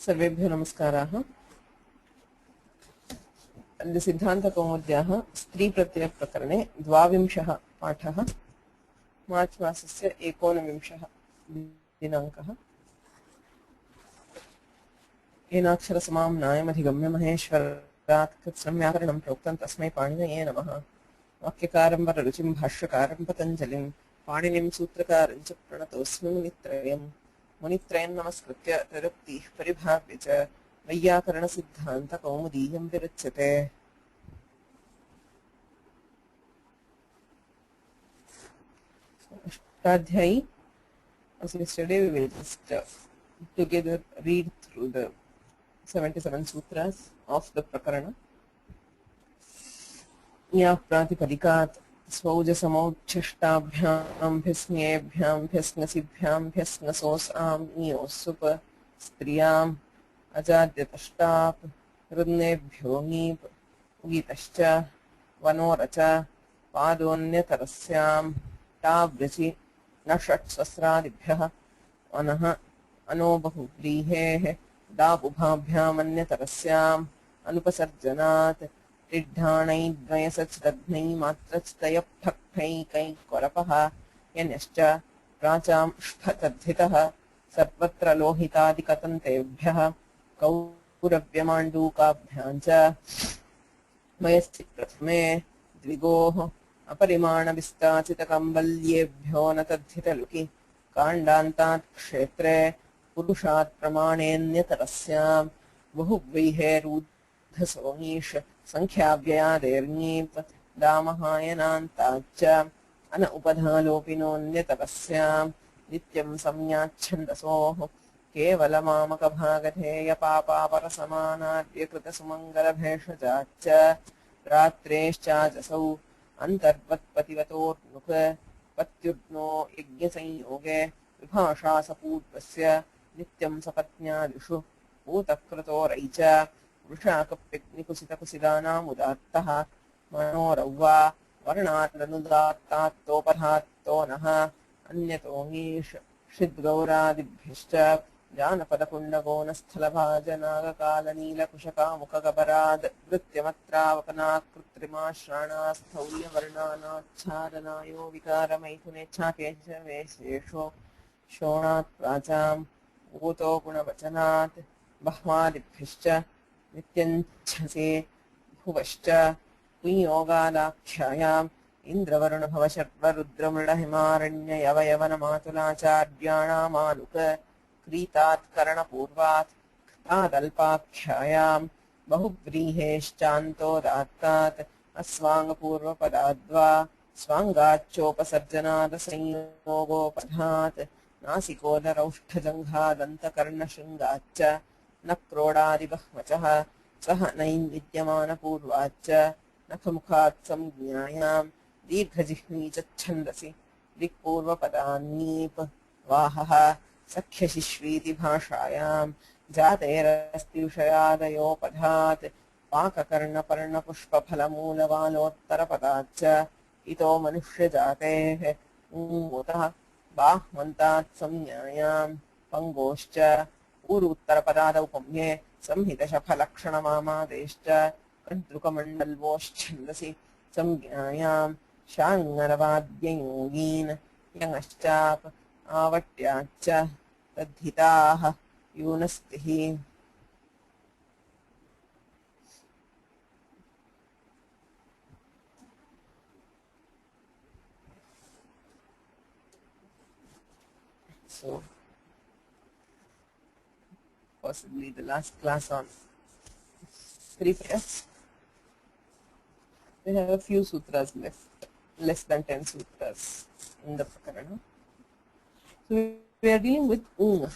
सर्वेभ्यो नमस्काराः। सिद्धान्तकौमुद्याः स्त्रीप्रत्ययप्रकरणे 12 पाठः। मार्च् मासस्य 19 दिनाङ्कः। येनाक्षरसमां नायमधिगम्य महेश्वरात् कृत्स्नं व्याकरणं प्रोक्तं तस्मै पाणिनये नमः। वाक्यकारं वररुचिं भाष्यकारं पतञ्जलिं पाणिनिं सूत्रकारं च प्रणतोऽस्मि मुनित्रयं नमस्कृत्य तदुक्तिः परिभाव्य च वैयाकरणसिद्धान्तकौमुदीयं विरुच्यते। Ashtadhyayi. As yesterday, we will just together read through the 77 sutras of the Prakarana. या प्रातिपदिकात् स्वौजसमौच्छष्टाभ्यां भिस्ङ्येभ्यां भिस्ङ्गसिभ्यां भिस्ङ्गसोऽसां नियोऽसुप स्त्रियाम् अजाद्यतष्टाप् रुद्नेभ्यो ङीप् उगितश्च वनोरच पादोऽन्यतरस्यां टाव्रचि न षट्सहस्रादिभ्यः अनः अनो बहुव्रीहेः दापुभाभ्यामन्यतरस्याम् अनुपसर्जनात् टिड्ढाणैद्वयसच्दग्नै मात्रच्तयप्ठक्ठैकैक्वरपः यन्यश्च प्राचां ष्ठतद्धितः सर्वत्र लोहितादिकतन्तेभ्यः कौरव्यमाण्डूकाभ्यां च वयसि प्रथमे द्विगोः अपरिमाणविस्ताचितकम्बल्येभ्यो न तद्धितलुकि काण्डान्तात् क्षेत्रे पुरुषात् प्रमाणेऽन्यतरस्यां बहुव्रीहेरूर्ध्वसोमीश संख्याव्ययादेर्ङीप् दामहायनान्ताच्च अन उपधालोपिनोऽन्यतरस्यां नित्यं संज्ञाच्छन्दसोः केवलमामकभागधेयपापापरसमानाद्यकृतसुमङ्गलभेषजाच्च रात्रेश्चाजसौ अन्तर्वत्पतिवतोर्नुक् पत्युर्नो यज्ञसंयोगे विभाषासपूर्वस्य नित्यं सपत्न्यादिषु भूतक्रतोरै च वृषाकप्यग्निकुसितकुसिदानामुदात्तः मनोरौवा वर्णात्नुदात्तात्तोपधात्तो नः अन्यतोऽङीष षिद्गौरादिभ्यश्च जानपदकुण्डगोनस्थलभाजनागकालनीलकुशकामुखगबराद् वृत्यमत्रावपनाकृत्रिमाश्राणास्थौल्यवर्णानाच्छादनायो विकारमैथुनेच्छाकेशवेशेषो शोणात् प्राचां ऊतो गुणवचनात् बह्वादिभ्यश्च नित्यञ्छसे भुवश्च पुंयोगादाख्यायाम् इन्द्रवरुणभवशर्वरुद्रमृडहिमारण्ययवयवनमातुलाचार्याणामानुक क्रीतात् करणपूर्वात् तादल्पाख्यायाम् बहुव्रीहेश्चान्तोदात्तात् अस्वाङ्गपूर्वपदाद्वा स्वाङ्गाच्चोपसर्जनादसंयोगोपधात् नासिकोदरौष्ठजङ्घादन्तकर्णशृङ्गाच्च न क्रोडादिबह्वचः सह नैविद्यमानपूर्वाच्च नखमुखात् संज्ञायां दीर्घजिह्वी च छन्दसि दिक्पूर्वपदान्नीप वाहः सख्यशिश्वीति भाषायां जातेरस्ति विषयादयोपधात् पाककर्णपर्णपुष्पफलमूलवालोत्तरपदाच्च इतो मनुष्यजातेः ऊतः बाह्मन्तात् संज्ञायां पङ्गोश्च ऊरूत्तरपदादौपम्ये संहितशफलक्षणमामादेश्च कण्डुकमण्डल्वोश्छन्दसि संज्ञायां शाङ्गरवाद्ययोगीन् यङश्चाप आवट्याच्च तद्धिताः यूनस्तिः। So possibly the last class on three pairs. We have a few sutras left, less than 10 sutras in the Prakarana. So we are dealing with ung,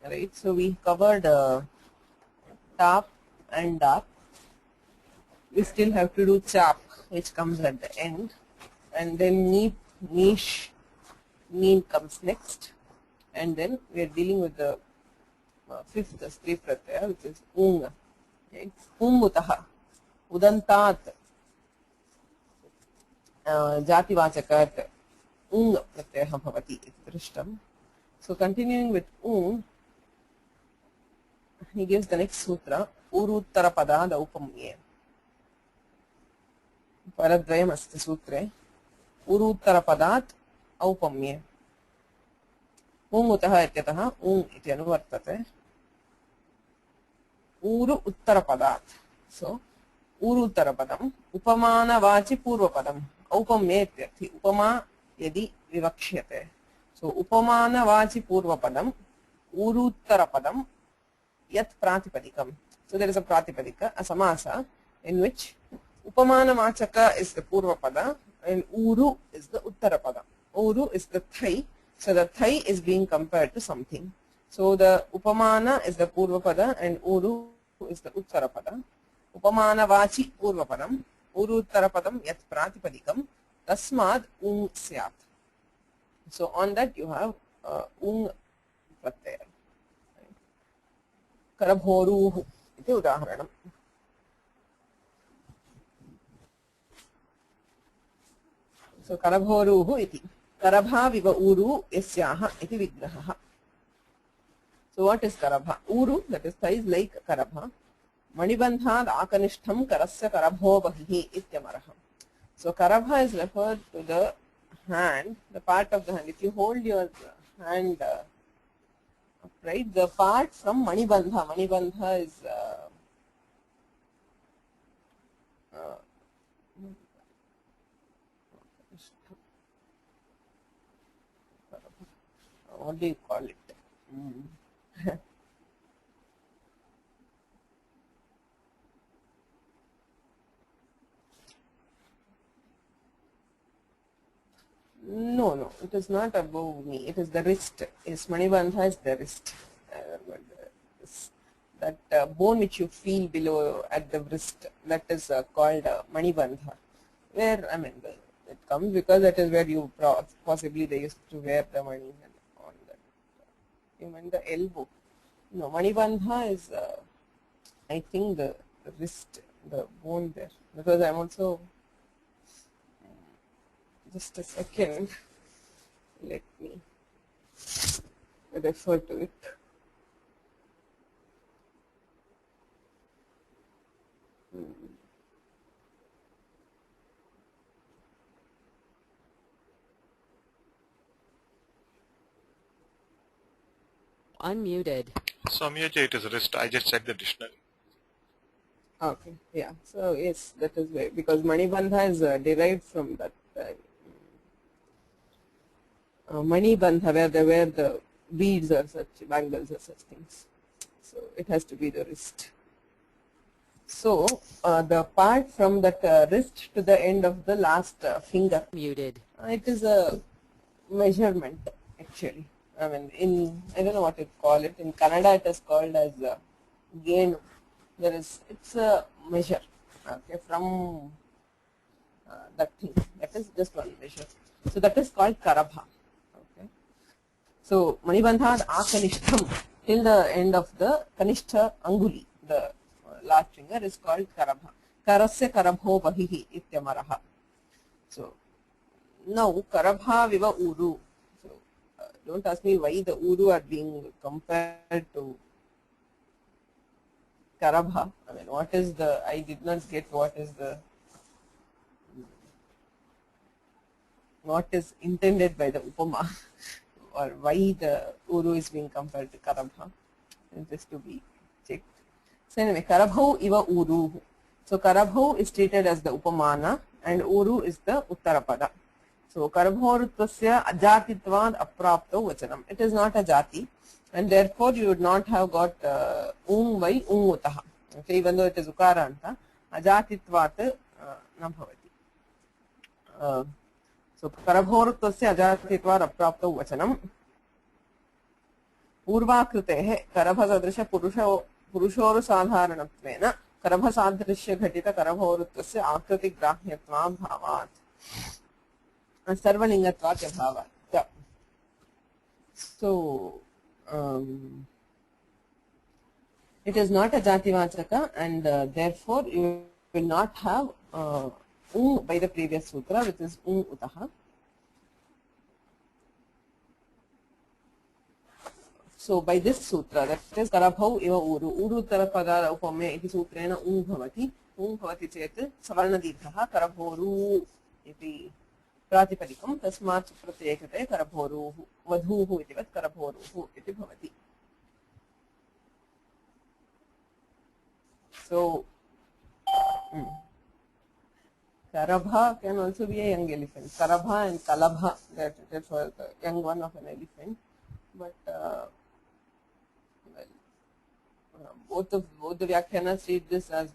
right? So we covered tap and dap. We still have to do chap, which comes at the end, and then neep, nish, neen comes next, and then we are dealing with the fifth stree pratyaya, which is ung. Right? Umutaha, udantat, jativachakat, ung pratyaya bhavati iti drishtam. So continuing with ung, he gives the next sutra, Urutarapada Daupamye. Paradvayam asti sutre. Urutarapadat Aupamye. Ungutaha ityataha ung iti anuvartate. Uru uttarapadat. So, Uru uttarapadam. Upamana vachi purvapadam. Aupamye ityarthi. Upama yadi vivakshyate. So, upamana vachi purvapadam. Uru uttarapadam. Yat pratipadikam. So, there is a pratipadika, a samasa, in which upamana vachaka is the purvapada and uru is the uttarapada. Uru is the thai. So, the thai is being compared to something. So, the upamana is the purvapada and uru is the uttarapada. Upamana vachi purvapadam. Uru uttarapadam yat pratipadikam. Tasmad ung syat. So, on that you have ung pratyaya. Karabhoruhu iti udaharanam. So, karabhoruhu iti. Karabha viva uru yasyaha iti vigraha. So, what is karabha? Uru, that is thigh, is like karabha. Manibandhad akanishtham karasya karabho bahihi ityamaraha. So, karabha is referred to the hand, the part of the hand. If you hold your hand upright, the part from manibandha. Manibandha is what do you call it? No, it is not above me. It is the wrist. Yes, Manibandha is the wrist. That bone which you feel below at the wrist, that is called Manibandha. Where, I mean, it comes because that is where you possibly they used to wear the money on that. You mean the elbow? No, Manibandha is, I think, the wrist, the bone there. Because I'm also. Just a second, let me refer to it. Unmuted. Samyaja, it is wrist. I just checked the dictionary. Okay, yeah. So yes, that is why, because Manibandha is derived from that. Manibandha, where they wear the beads or such, bangles or such things. So it has to be the wrist. So the part from that wrist to the end of the last finger. Muted. It is a measurement actually. I mean, I don't know what to call it. In Kannada, it is called as gain. It's a measure. Okay, from that thing. That is just one measure. So that is called karabha. So, Manibandhad akanishtham till the end of the kanishtha anguli, the last finger, is called karabha. Karasya karabho bahihi ityamaraha. So, now karabha viva uru. So, don't ask me why the uru are being compared to karabha. I mean, what is the, I did not get what is intended by the upama. Or why the uru is being compared to karabha, just to be checked. So anyway, karabhau iva uru. So karabhau is treated as the upamana and uru is the uttarapada. So karabhaurutvasya ajatitvad aprapto vachanam. It is not a jati and therefore you would not have got by ungutaha. Okay, even though it is ukaranta, ajatitvat na bhavati. So, karabhoruttvasya ajatitvad aprapto vachanam. Purvakrutehe karabhasadrisha purushoru sadharanattvena karabhasadrisha ghatita karabhoruttvasya akriti grahyatvam bhavat. Sarvalingatvat yabhavat. So, it is not a jativachaka and therefore you will not have by the previous sutra, which is utaha. So by this sutra, that is karabhau eva uru, uru tarapada upame iti sutrena bhavati chet savarnadidhaha karabhoru iti pratipadikam tasmat pratyekate karabhoruhu vadhuhu iti vat karabhoruhu iti bhavati. So Karabha can also be a young elephant. Karabha and Kalabha, that's for the young one of an elephant. But both the Vyakhyanas read this as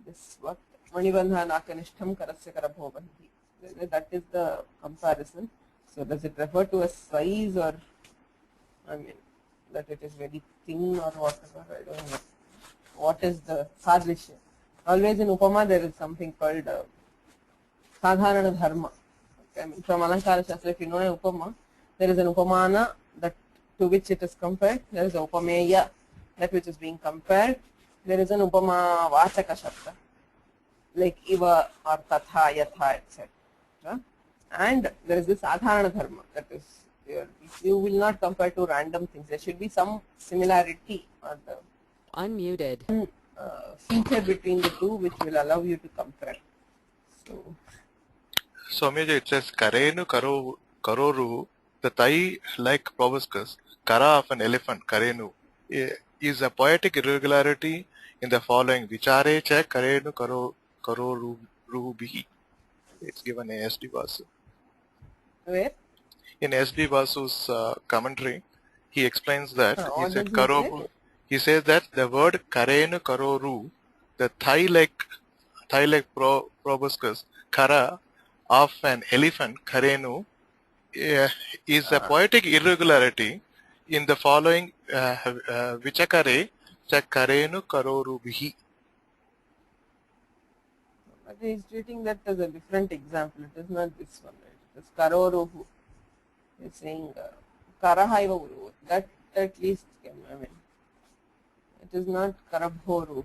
this what Manibandha Nakanishtham Karasya Karabho Bandhi. That is the comparison. So does it refer to a size, or I mean that it is very thin or whatever? I don't know. What is the sadrishya? Always in Upama there is something called Sadharana Dharma. Okay, I mean, from Alankara Shastra, if you know an Upama, there is an Upamana that to which it is compared. There is a Upameya, that which is being compared. There is an Upama Vachaka Shabda, like Iva or Tatha, Yatha, etc. And there is this Sadharana Dharma, that is, you will not compare to random things. There should be some similarity or the Unmuted. feature between the two which will allow you to compare. So Amyaji, it says Karenu Karoru, the thigh like proboscis, Kara of an elephant, Karenu, is a poetic irregularity in the following. Vichare che Karenu Karoru Bihi. It's given in S.D. Basu. Where? In S.D. Basu's commentary, he explains that he What said does he say? Karobu. He says that the word Karenu Karoru, the thigh-like proboscis, Kara of an elephant, Karenu, is a poetic irregularity in the following. Vichakare Chakarenu Karoru Bihi. But he is treating that as a different example. It is not this one. Right? It is Karoruhu. He is saying Karahaiva Uru. That at least can, I mean, it is not Karabhoru.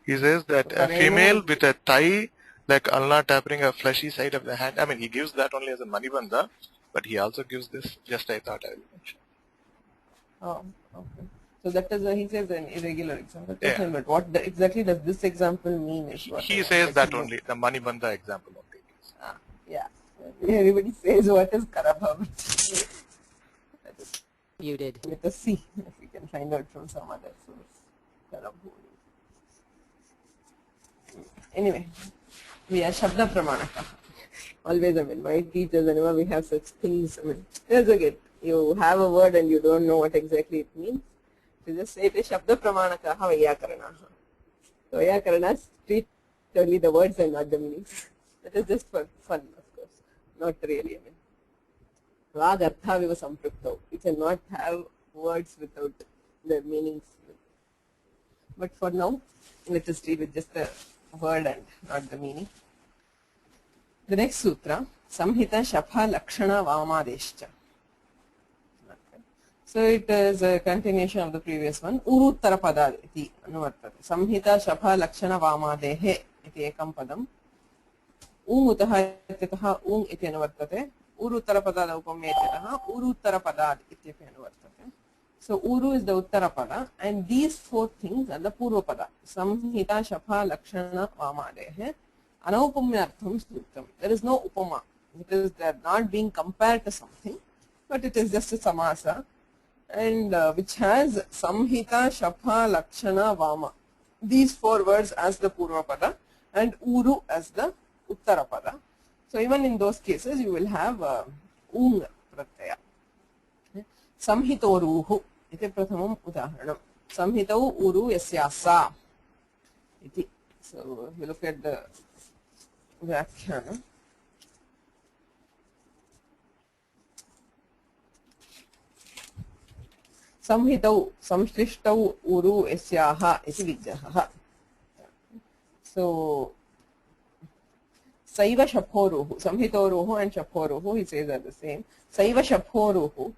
He says that a female with a thigh like Allah tapering a fleshy side of the hand. I mean, he gives that only as a manibandha, but he also gives this. Just I thought I will mention. Oh, okay. So that is, he says, an irregular example. Yeah. But what exactly does this example mean? Is what He I says wanted that to know. only, the manibandha example only. Yeah. Everybody says what is Karabha. Muted. Let us see if we can find out from some other source. Karabhu. Anyway, we are Shabda Pramanaka. Always, I mean, my teachers, whenever we have such things, I mean, there's a good. You have a word and you don't know what exactly it means. You just say it is Shabda Pramanaka Vyakaranaha. So Vyakaranas treat only the words and not the meanings. That is just for fun, of course. Not really, I mean. Vagartha viva samprukto. You cannot have words without their meanings. But for now, let us treat with just the word and not the meaning. The next sutra, Samhita Shapha Lakshana Vamadeshcha. So it is a continuation of the previous one. Uruttara pada iti anuvartate. Samhita Shapha Lakshana Vamadehe iti ekam padam. Utaha ityataha iti anuvartate. Uruttara pada upame ityataha uruttara pada iti anuvartate. So Uru is the Uttara pada, and these four things are the Purva pada. Samhita Shapha Lakshana Vamadehe. Anaupamyartham Sutram. There is no upama. It is they are not being compared to something, but it is just a samasa, and which has Samhita Shapha Lakshana Vama. These four words as the Purva pada and Uru as the Uttara pada. So even in those cases you will have Ung pratyaya. Samhitoruhu iti prathamam udaharanam. Samhitau Uru yasyasa iti. So if you look at the Vyakhyana, Samhitau Samslishtau Uru Esyaha iti Vijaha. So Saiva Shaphoruhu, Samhitoruhu and Shaphoruhu, he says are the same. Saiva Shaphoruhu,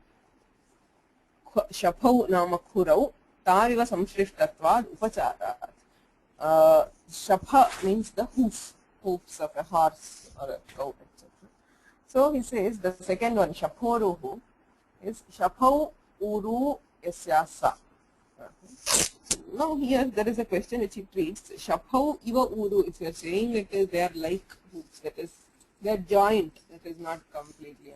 Shaphau Nama Kurau, Tariva Samshlishtatvad Upacharat. Shapha means the hoofs of a horse or a cow, etc. So he says the second one, Shaphoruhu, is Shapau Uru Yasya Sa. Now here there is a question which it reads Shapau Iva Uru. If you are saying it is they are like hoops, that is they are joint, that is not completely.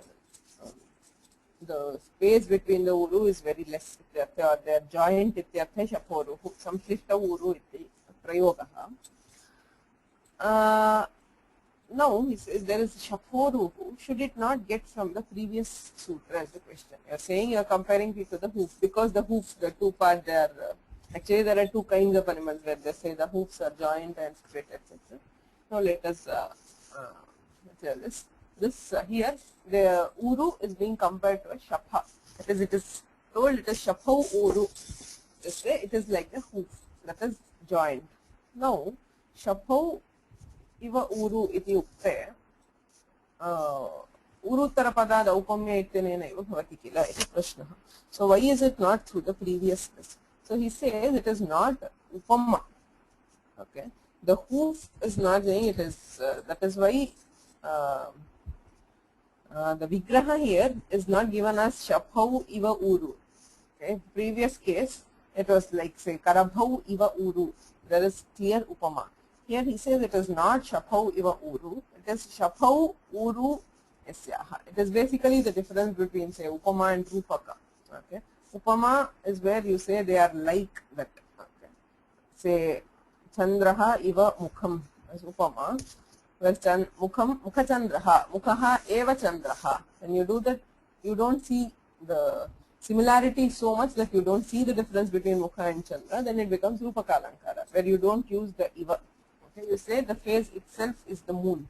The space between the uru is very less. Or they are joint. Ityartha shaporu. Samshlishta uru iti prayogaha. Now he says there is shaporu. Should it not get from the previous sutra? Is the question. You are saying you are comparing it to the hoof because the hoof, the two parts, they are actually there are two kinds of animals where they say the hoofs are joint and split, etc. Now let us tell this. Here the uru is being compared to a shapha. That is, it is told it is shapau uru. This way it is like a hoof, that is joint. Now shapau iva uru iti ukte urutarapada upamya ityanena eva bhavati kila iti prashna. So why is it not through the previous list? So he says it is not upama. Okay, the hoof is not saying it is. That is why. The vigraha here is not given as shapau iva uru. Okay, previous case it was like say karabhau iva uru. There is clear upama. Here he says it is not shapau iva uru. It is shapau uru yasyaha. It is basically the difference between say upama and rupaka. Okay, upama is where you say they are like that. Okay, say chandraha iva mukham as upama. Mukha chandraha, mukhaha eva chandraha. When you do that, you don't see the similarity so much that you don't see the difference between mukha and chandra. Then it becomes rupakalankara, where you don't use the iva. Okay, you say the face itself is the moon.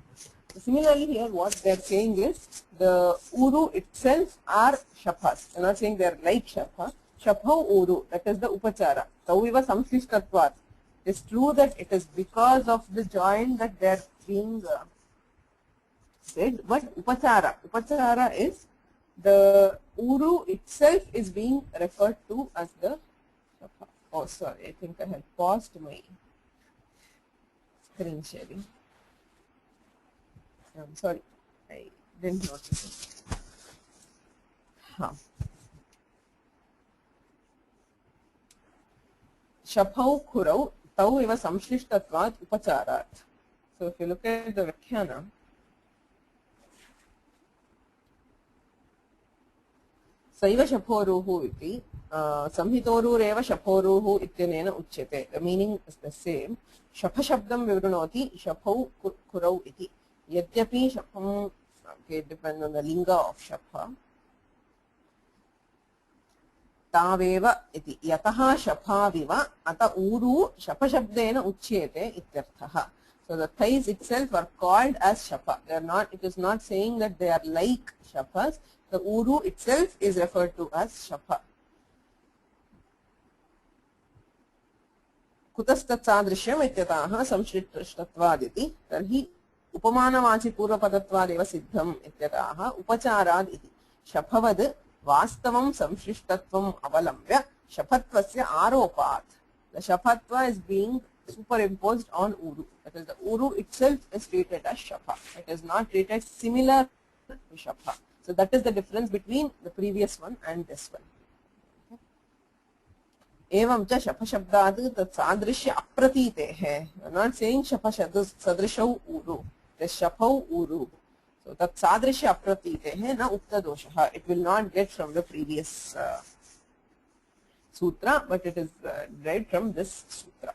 So similarly, here what they are saying is the uru itself are shaphas. They are not saying they are like shapha. Shaphau uru, that is the upachara. Taviva samshlishtatvat. It's true that it is because of the joint that they are being said, but upachara is the uru itself is being referred to as the shapha. Oh, sorry, I think I had paused my screen sharing. I'm sorry, I didn't notice it. Shaphau khurau tau eva samshlishtatvat upacharat. So if you look at the Vyakhyana, Saiva Shaporuhu iti Samhitorureva Shaporuhu ityanena uchyate. The meaning is the same. Shapha Shabdam Vivrunoti Shapau Kurau iti. Yadyapi Shapam, okay, depends on the linga of Shapha. Taveva iti yataha shapha viva ata uru shapha shabdena uchyate ityarthaha. So the thighs itself are called as shapha. They are not. It is not saying that they are like shaphas. The uru itself is referred to as shapha. Kutastat-sadrishyam ityataha samshrishtatvad tarhi upamanavachi purvapadatvad eva siddham ityataha upacharad iti shapavad vastavam samshrishtatvam avalambya shapatvasya aropat. The shapatva is being superimposed on uru. That is, the uru itself is treated as shapha. It is not treated similar to shapha. So that is the difference between the previous one and this one. Evam cha shapha shabdad tat sadrishya apratitehe. I am not saying shapha sadrishau uru. It is shaphau uru. So tat sadrishya apratitehe na ukta doshaha. It will not get from the previous sutra, but it is derived from this sutra.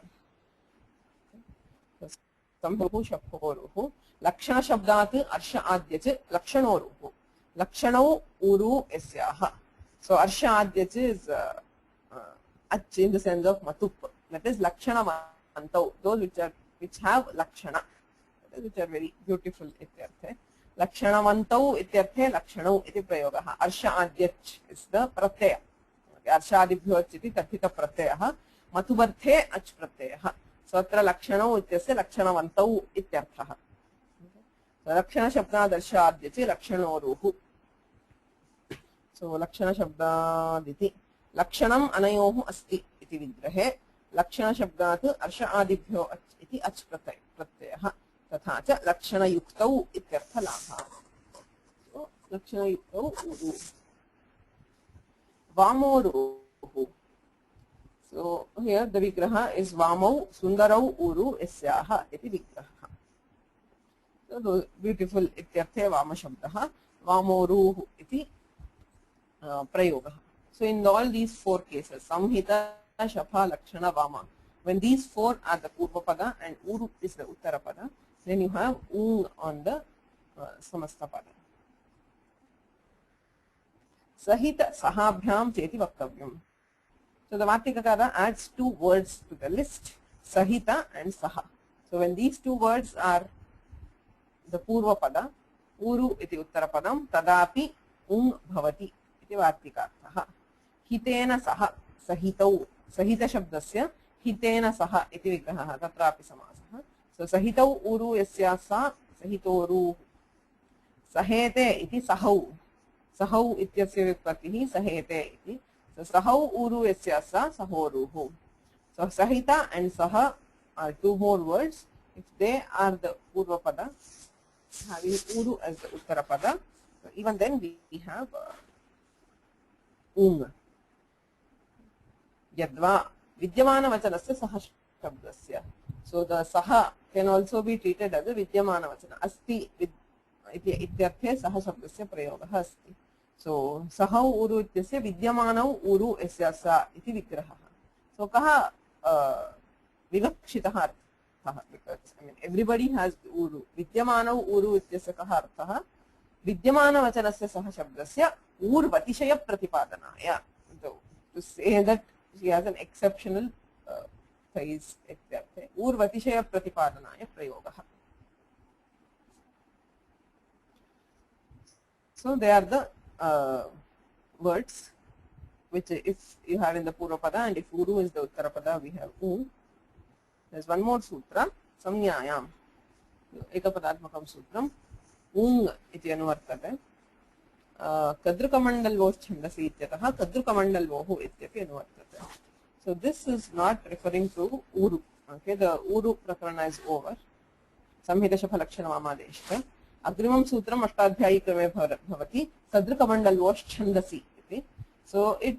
Sambhavu shaphoruhu lakshana shabdat arsha adyach lakshanoruhu lakshanau uru yasyaha. So arsha adyach is ach in the sense of matup. That is lakshana mantau. Those which have lakshana, which are very beautiful ityarthe. Lakshana mantau ityarthe lakshanau iti prayogaha. Arsha adyach is the pratyaya. Arshadibhyo ach iti tathita pratyaya. Matubarthe ach pratyaya. So atra lakshanau ityasya lakshanavantau ityarthaha. So lakshana shabdad arshadyachi lakshanoruhu. So lakshana shabdaditi lakshanam anayohu asti iti vigrahe lakshana shabdat arsha adibhyo iti ach pratyaya tatha cha lakshana yuktau ityartha labha. So lakshana yuktau uru. Vamoruhu. So here the Vigraha is Vamau Sundarau Uru Esyaha iti Vigraha. So the beautiful ityarthe Vama Shabdaha Vamoruhu iti Prayogaha. So in all these four cases, Samhita, Shapha, Lakshana, Vama, when these four are the Purvapada and Uru is the Uttarapada, then you have Ung on the Samastapada. Sahita Sahabhyam Cheti Vaktavyam. So the Vartikakara adds two words to the list, Sahita and Saha. So when these two words are the Purvapada, Uru iti Uttarapadam, Tadapi Ung Bhavati iti Vartikarthaha. Hitena Saha, Sahitau, Sahita Shabdasya, Hitena Saha iti Vigraha, Tatrapi Samasaha. So Sahitau Uru Yasya Sa, Sahitoru. Sahete iti Sahau. Sahau ityasya vipatihi Sahete iti. So Sahau Uru Yasya Sa, Sahoruhu. So Sahita and Saha are two more words. If they are the Purvapada, having Uru as the Uttarapada, so even then we have Ung. Yadva Vidyamana Vachanasya Saha Shabdasya. So the Saha can also be treated as a Vidyamana Vachana. Asti ityarthe Saha Shabdasya Prayogaha asti. So Sahau Uru ityasya Vidyamanau Uru esya sa iti Vigraha. So kaha Vivakshitaha arthaha, because I mean everybody has Uru. Vidyamanau Uru ityasya kaha arthaha Vidyamana Vachanasya Saha Shabdasya Urvatishaya Pratipadanaya. So to say that she has an exceptional phrase, Urvatishaya Pratipadanaya Prayogaha. So they are the words which if you have in the Purvapada, and if Uru is the Uttarapada, we have U. There is one more sutra, Samnyayam. Ekapadatmakam sutram. Ung iti anuvartate. Kadrukamandalvoh chandasi ityatah Kadrukamandalvoh ityapi anuvartate. So this is not referring to Uru. Okay, the Uru prakarana is over. Samhita Shapha Lakshana Vamadeshta. Agrimam Sutram Ashtadhyayi Krame Bhavati Kadrukamandalvoh chandasi iti. So it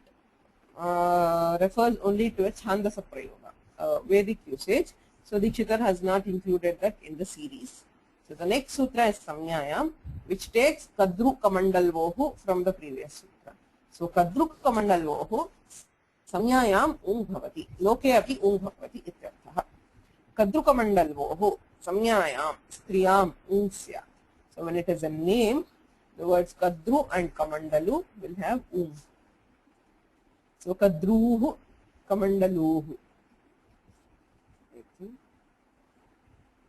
refers only to a Chandasa Prayoga, Vedic usage. So Dikshitar has not included that in the series. So the next sutra is Samnyayam, which takes Kadru Kamandalvohu from the previous sutra. So Kadru Kamandalvohu Samnyayam Ung Bhavati, Loke api Ung Bhavati ityarthaha. Kadru Kamandalvohu Samnyayam Striyam Ung Sya. So when it is a name, the words Kadru and Kamandalu will have Ung. So Kadruhu Kamandaluhu.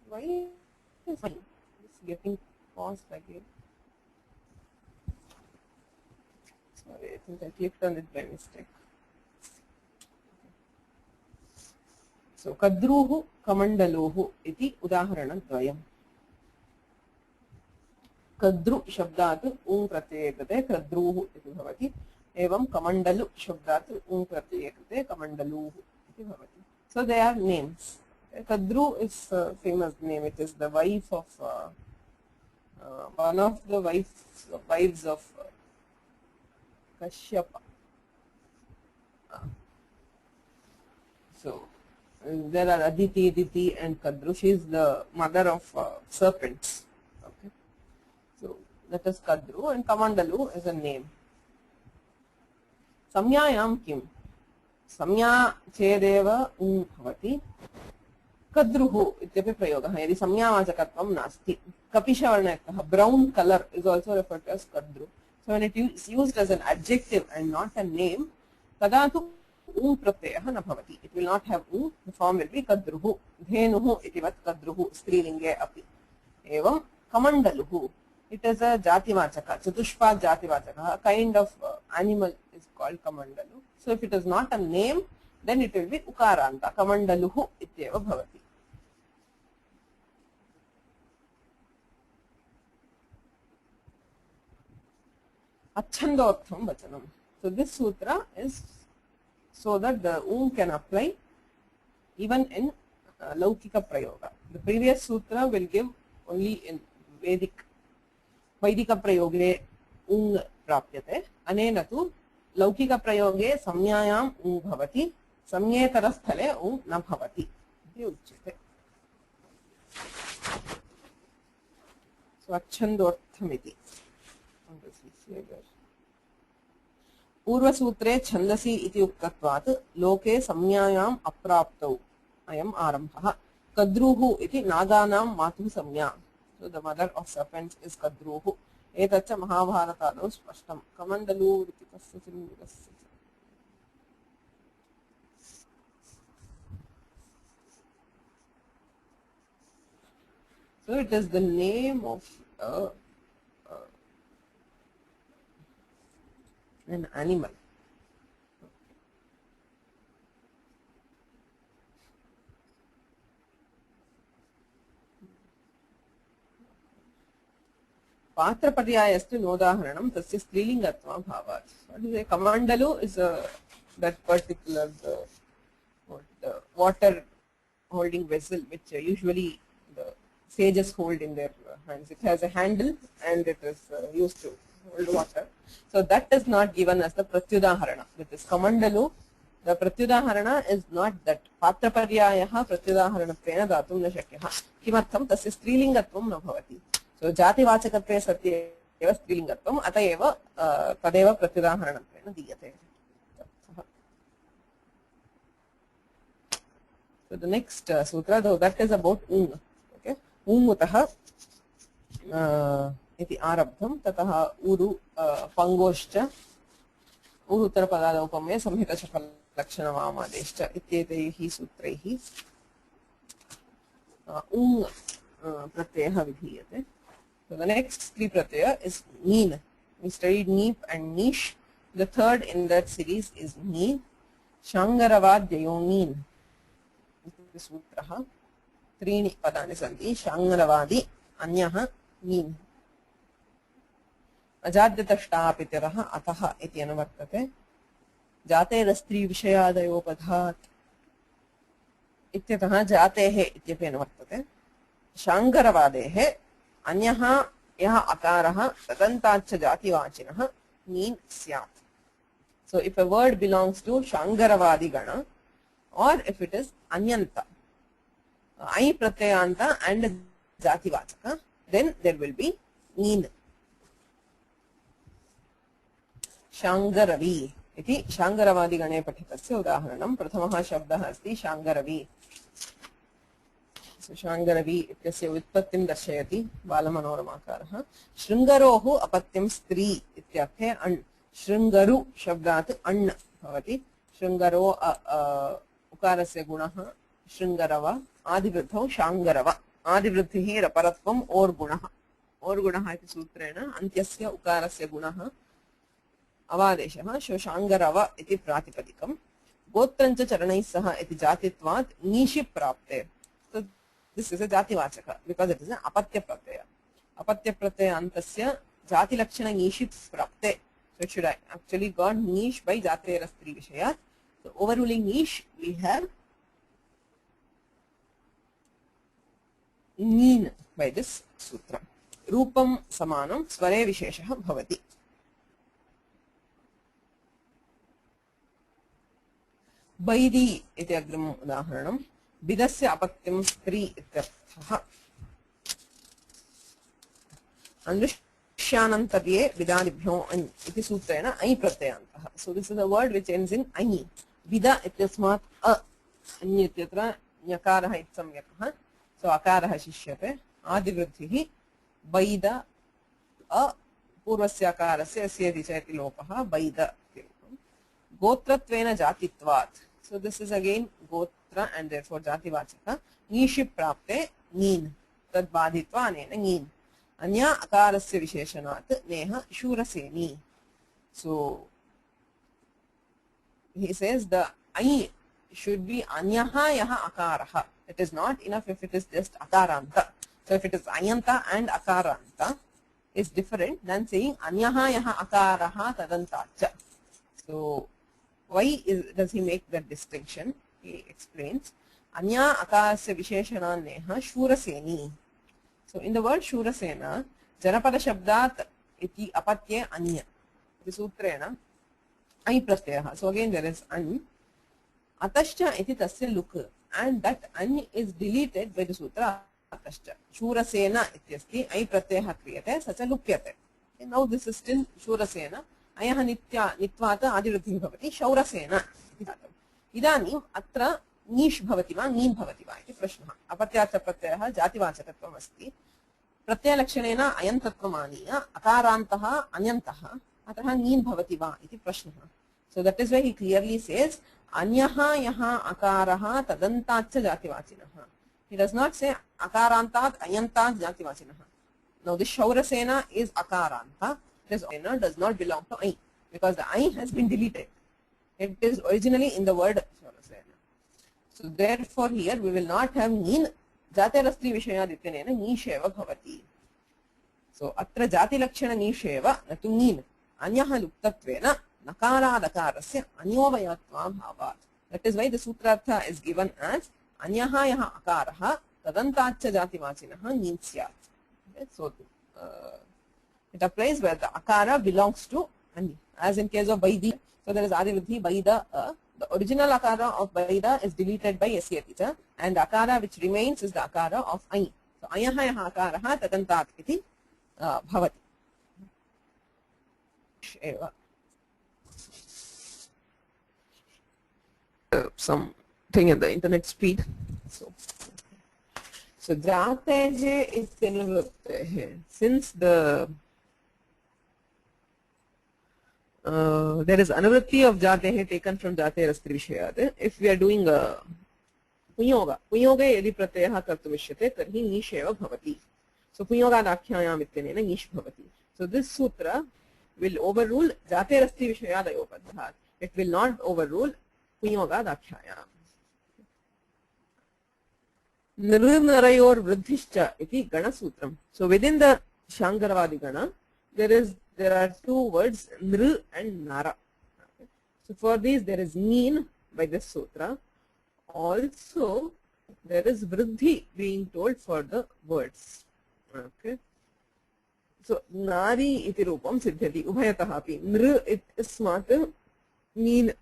Why is it's getting paused again? Sorry, I think I clicked on it by mistake. So Kadruhu Kamandaluhu iti udaharana dvayam. Kadru shabdat ung pratyekate kadruhu iti bhavati. Evam Kamandalu shabdat ung pratyekate Kamandaluhu iti bhavati. So they are names. Kadru is a famous name. It is the wife of one of the wives of Kashyapa. So there are Aditi, Diti, and Kadru. She is the mother of serpents. Okay, so that is Kadru, and Kamandalu is a name. Samnyayam kim? Samnya chedeva ung bhavati. Kadruhu ityapi prayogaha. Yadi samnyavachakatvam nasti. Kapishavarnayakah, brown color is also referred to as Kadru. So when it is used as an adjective and not a name, tadatu ung pratyayah na bhavati. It will not have ung. The form will be Kadruhu. Dhenuhu itivat Kadruhu. Strilinge api. Evam Kamandaluhu. It is a jativachaka, Chatushpad jativachaka. A kind of animal is called Kamandalu. So if it is not a name, then it will be Ukaranta. Kamandaluhu ityeva bhavati. Achandortham vachanam. So this sutra is so that the ung can apply even in Laukika Prayoga. The previous sutra will give only in Vedika Prayoge ung prapyate. Anena tu लौकिकप्रयोगे संज्ञायाम् उ भवति, संज्ञेतरस्थले उ न भवति इति उच्यते। स्वच्छन्दोर्थमिति पूर्वसूत्रे छन्दसि इति उक्तत्वात् लोके संज्ञायाम् अप्राप्तौ अयम् आरम्भः। कद्रुः इति नागानां मातुः संज्ञा। So the mother of serpents is Kadruhu. एतच्च महाभारतादौ स्पष्टं। कमण्डलू इति कस्यचित् मृगस्य। So it is the name of an animal. पात्रपर्यायस्तु नोदाहरणं तस्य स्त्रीलिङ्गत्वाभावात्. What is a kamandalu is that particular water holding vessel which usually the sages hold in their hands. It has a handle and it is used to hold water. So that is not given as the pratyudaharana. That is kamandalu. The pratyudaharana is not that. Patraparyayah pratyudaharanatena datum na shakyah. Kimartham tasya strilingatvam na bhavati. So jativaचकत्वे सत्ये एव स्त्रीलिङ्गत्वम् अत एव तदेव प्रत्युदाहरणत्वेन दीयते. So the next sutra, though, that is about ung. Okay, ungutah iti arabdham tatah uru pangoshcha uruttarapadadoupame samhita shakalakshanavamadeshcha ityetaihi sutraihi ung pratyayah vidhiyate. So the next three pratyaya is neen. We studied neep and nish. The third in that series is neen. Shangaravaadyayo neen. This sutra. Trini padani santi. Shangaravadi anyaha neen. Ajadyatashtaapitiraha ataha iti anuvartate. Jaterastri vishayadayo padhat. Ityatah jatehe ityapi anuvartate. Shangaravadehe अन्यः यः अकारः तदन्ताच्च जातिवाचिनः नीन् स्यात्. So if a word belongs to Shangaravadi Gana or if it is Anyanta, I pratyayanta and jativachaka, then there will be नीन्. Shangaravi iti Shangaravadi Gane pathitasya udaharanam. प्रथमः शब्दः अस्ति शाङ्गरवी. शाङ्गरवी इत्यस्य व्युत्पत्तिं दर्शयति बालमनोरमाकारः. शृङ्गरोः अपत्यं स्त्री इत्यर्थे अण्. शृङ्गरु शब्दात् अण् भवति. शृङ्गरो उकारस्य गुणः शृङ्गरव. आदिवृद्धौ शाङ्गरव. आदिवृद्धिः रपरत्वम् ओर् गुणः. ओर् गुणः इति सूत्रेण अन्त्यस्य उकारस्य गुणः अवादेशः. शाङ्गरव इति प्रातिपदिकं. गोत्रञ्च चरणैः सह इति जातित्वात् नीषि प्राप्ते. This is a jativachaka because it is an apatya pratyaya. Apatya pratyaya antasya jati lakshana nishi prapte. So it should actually got nish by jatera stri vishayat. So overruling nish we have neen by this sutra. Rupam samanam sware visheshah bhavati. Baidi iti agrim udaharanam. विदस्य अपत्यं स्त्री इत्यर्थः. अनुष्यानन्तर्ये विदादिभ्यो अञ् इति सूत्रेण ऐ प्रत्ययान्तः. So this is a word which ends in ऐ. विदा इत्यस्मात् अ. अञ् इत्यत्र ञकारः इत्संज्ञकः. So अकारः शिष्यते. आदिवृद्धिः बैद अ पूर्वस्य अकारस्य अस्येति चेति लोपः बैद इति. गोत्रत्वेन जातित्वात्. So this is again gotra and therefore jativachaka. Nishi prapte neen. Tad badhitva anena neen. Anya akarasya visheshanat neha shuraseni. So he says the I should be anyaha yaha akaraha. It is not enough if it is just akaranta. So if it is ayanta and akaranta is different than saying anyaha yaha akaraha tadantacha. So why does he make that distinction? He explains. Anya akarasya visheshana neha shuraseni. So in the word shurasena, janapada shabdat iti apatye anya. The sutrena ऐ प्रत्ययः. So again there is an. Atascha iti tasya luk, and that an is deleted by the sutra atascha. Shurasena ityasti ऐ प्रत्ययः क्रियते स च लुप्यते. Now this is still Shurasena. अयः नित्वात् आदिवृद्धिः भवति शौरसेन इति जातम्. इदानीम् अत्र नीष् भवति वा नीन् भवति वा इति प्रश्नः. अपत्यार्थप्रत्ययः जातिवाचकत्वम् अस्ति. प्रत्ययलक्षणेन अयन्तत्वम् आनीय अकारान्तः अन्यन्तः अतः नीन् भवति वा इति प्रश्नः. So that is why he clearly says अन्यः यः अकारः तदन्ताच्च जातिवाचिनः. He does not say akarantat ayantat जातिवाचिनः. Now this Shaurasena is akaranta. This Shaurasena does not belong to I because the I has been deleted. It is originally in the word Shaurasena. So therefore here we will not have nin jatirastri vishayadityanena nisheva bhavati. So atra jati lakshana nisheva natu nin anyaha luptatvena nakaradakarasya anyovayatva bhavat. That is why the sutrartha is given as anyaha yaha akaraha tadantacha jativachinaha nin syat. So it applies where the akara belongs to ani, as in case of Vaidi. So there is Adividhi Vaida. The original akara of Vaida is deleted by Yasyaticha, and the akara which remains is the akara of Ai. So ayaha yaha akaraha tadantat iti bhavati. Something in the internet speed. So jatehe is tinavrutehe. Since the there is anavritti of jatehe taken from jaterastri vishayad. If we are doing puyoga yadi pratyayah kartumishyate tarhi nish eva bhavati. So puyoga dakhyayam ityanena nish bhavati. So this sutra will overrule jaterastri vishayadayopadhat. It will not overrule puyoga dakhyayam. Nirnarayor vruddhischa iti gana sutram. So within the Shankaravadi gana, there are two words nr and nara. Okay. So for these there is neen by this sutra. Also there is vruddhi being told for the words. Okay. So nari iti rupam siddhati ubhayatah api. Nr itasmat neen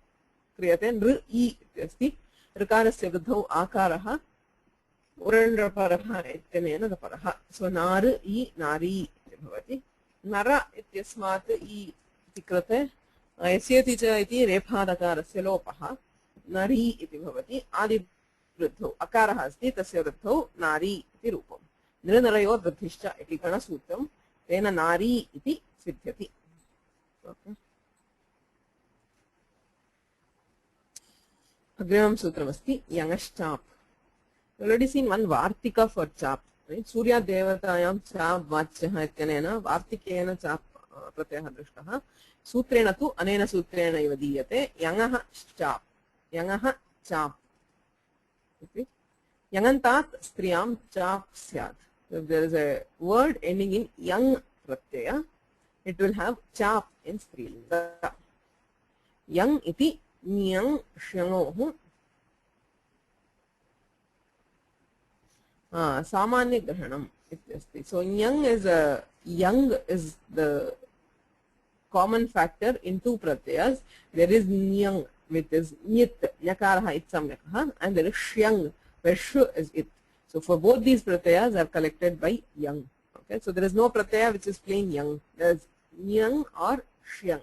kriyate nr I asti rakarasya vruddhau akarah urandraparah ityanena raparah. So nar I nari iti bhavati. Nara ityasmat I iti krate yasyati cha iti rephadakarasya lopaha nari iti bhavati. Adi vruddhau akarah asti tasya vruddhau nari iti rupam. Nirnarayor vruddhischa iti gana sutram tena nari iti siddhyati. Okay. Agrimam sutram asti yangaschap. You already seen one vartika for chap. Right? Surya devatayam chap vachyaha ityanena vartikena chap pratyayah drishtah. Sutrena tu anena sutrena iva diyate yangaha chap. Yangaha chap. Okay. Yangantat striyam chap syat. So if there is a word ending in yang pratyaya, it will have chap in strilinga. Yang iti nyang shyangohu samanya grahanam ityasti. So yang is the common factor in two pratyayas. There is nyang, which is nyit, nyakaraha it samyakaha, and there is shyang, where sh is it. So for both these pratyayas are collected by yang. Okay, so there is no pratyaya which is plain yang. There is nyang or shyang.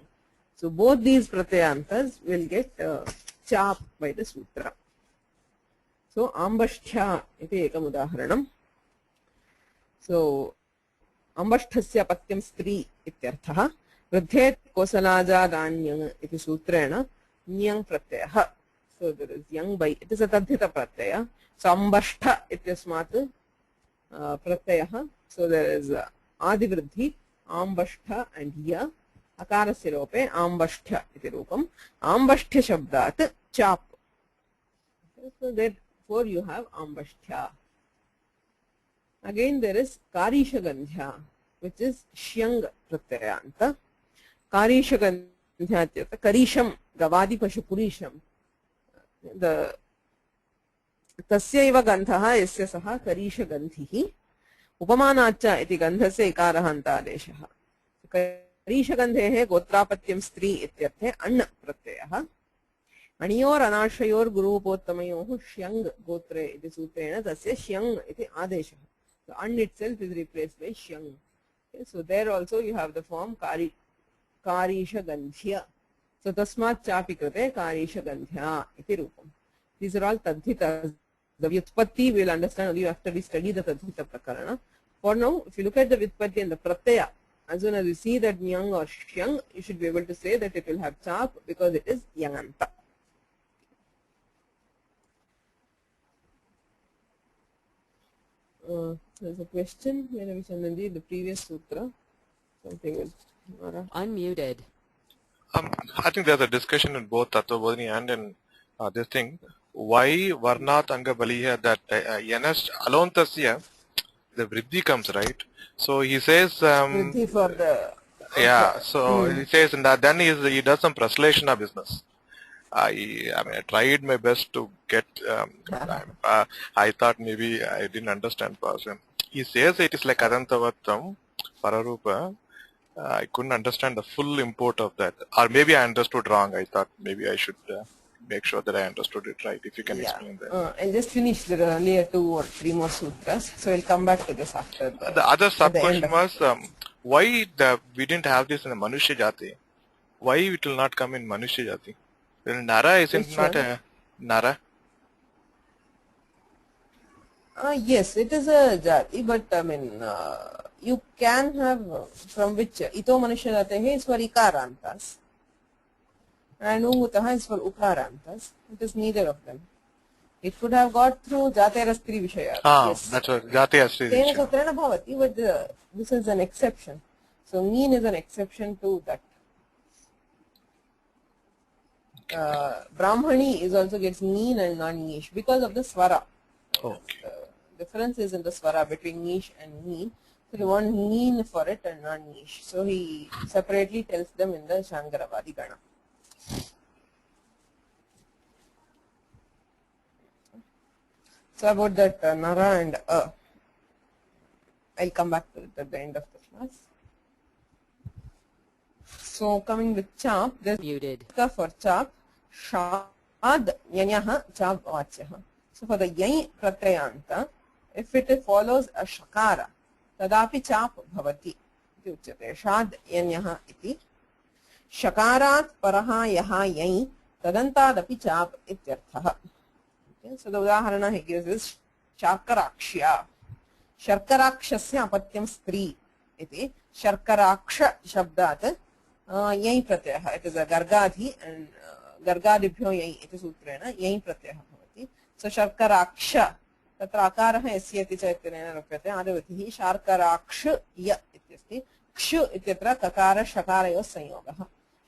So both these pratyayantas will get chap by the sutra. So ambashtha iti ekam udaharanam. So ambashthasya patyam stri ityarthaha. Vruddhet kosalajadanyang iti sutrena nyang pratyayah. So there is yang by, it is a tadhita pratyaya. So ambashtha ityasmat pratyayah. So there is adivruddhi, ambashtha and ya. Akarasya lope ambashtha iti rupam. Ambashtha shabdat chap. Okay, so therefore you have ambashtha. Again there is karisha gandhya, which is shyang pratyayanta. Karisha gandhya karisham gavadi pashu purisham. The tasyaiva gandhaha yasya saha karisha gandhihi upamanacha iti gandhasya ikaraha antadeshaha. रीशगन्धेः गोत्रापत्यं स्त्री इत्यर्थे अण् प्रत्ययः अणियोरनाश्रयोर् गुरूपोत्तमयोः श्यङ् गोत्रे इति सूत्रेण तस्य श्यङ् इति आदेशः. So अण् itself is replaced by श्यङ्. Okay, so there also you have the form कारीशगन्ध्य. So तस्मात् चापि कृते कारीशगन्ध्या इति रूपम्. These are all tadhita. The vyutpatti we will understand only after we study the tadhita prakarana. For now, if you look at the vyutpatti and the pratyaya, as soon as you see that nyang or shyang, you should be able to say that it will have chap because it is yanganta. There's a question, Chandanji, the previous sutra, something with Mara. Unmuted. I think there's a discussion in both Tattvabodhini and in this thing. Why Varnat Anga Baliya that Yanas Alontasya, the Vriddhi comes, right? So he says, Vriddhi for the. yeah, so he says, and then he does some prasleshana business. I mean, I tried my best to get, I thought maybe I didn't understand Passion. He says it is like Adantavatam, Pararupa. I couldn't understand the full import of that. Or maybe I understood wrong. I thought maybe I should make sure that I understood it right. If you can explain that. I just finished the earlier 2 or 3 more sutras, so we'll come back to this after. The other sub-question was, why we didn't have this in the Manushya Jati? Why it will not come in Manushya Jati? Well, Nara isn't not a Nara? Yes, it is a jati, but I mean, you can have from which ito manusha jate is for ikarantas and ungutaha is for ukarantas. It is neither of them. It could have got through jate rastri vishaya. Yes. That's what jate rastri vishaya. Tena sutrena bhavati, but this is an exception. So neen is an exception to that. Brahmani is also gets neen and non-nish because of the swara. Okay. Difference is in the swara between nish and neen. So they want neen for it and non-nish. So he separately tells them in the Shankaravadi Gana. So about that Nara and I'll come back to it at the end of the class. So coming with chap, there's Muted. For chap, shad yanyaha chap vachyaha. So for the yai pratyayanta, if it follows a shakara, tadapi chap bhavati. Shad yanyaha iti. Shakarat paraha yaha yai tadantadapi chap ityarthaha. So the udaharana he gives is sharkarakshya. Sharkarakshasya apatyam stri iti. Sharkaraksha shabdat yai pratyaya. It is a gargadhi and gargadibhyo yai iti sutrena yai pratyaya bhavati. So sharkaraksha तत्र आकारः यस्य इति चैतन्येन रूप्यते आदिवतिः शार्कराक्ष य इत्यस्ति क्षु इत्यत्र ककार शकारयोः संयोगः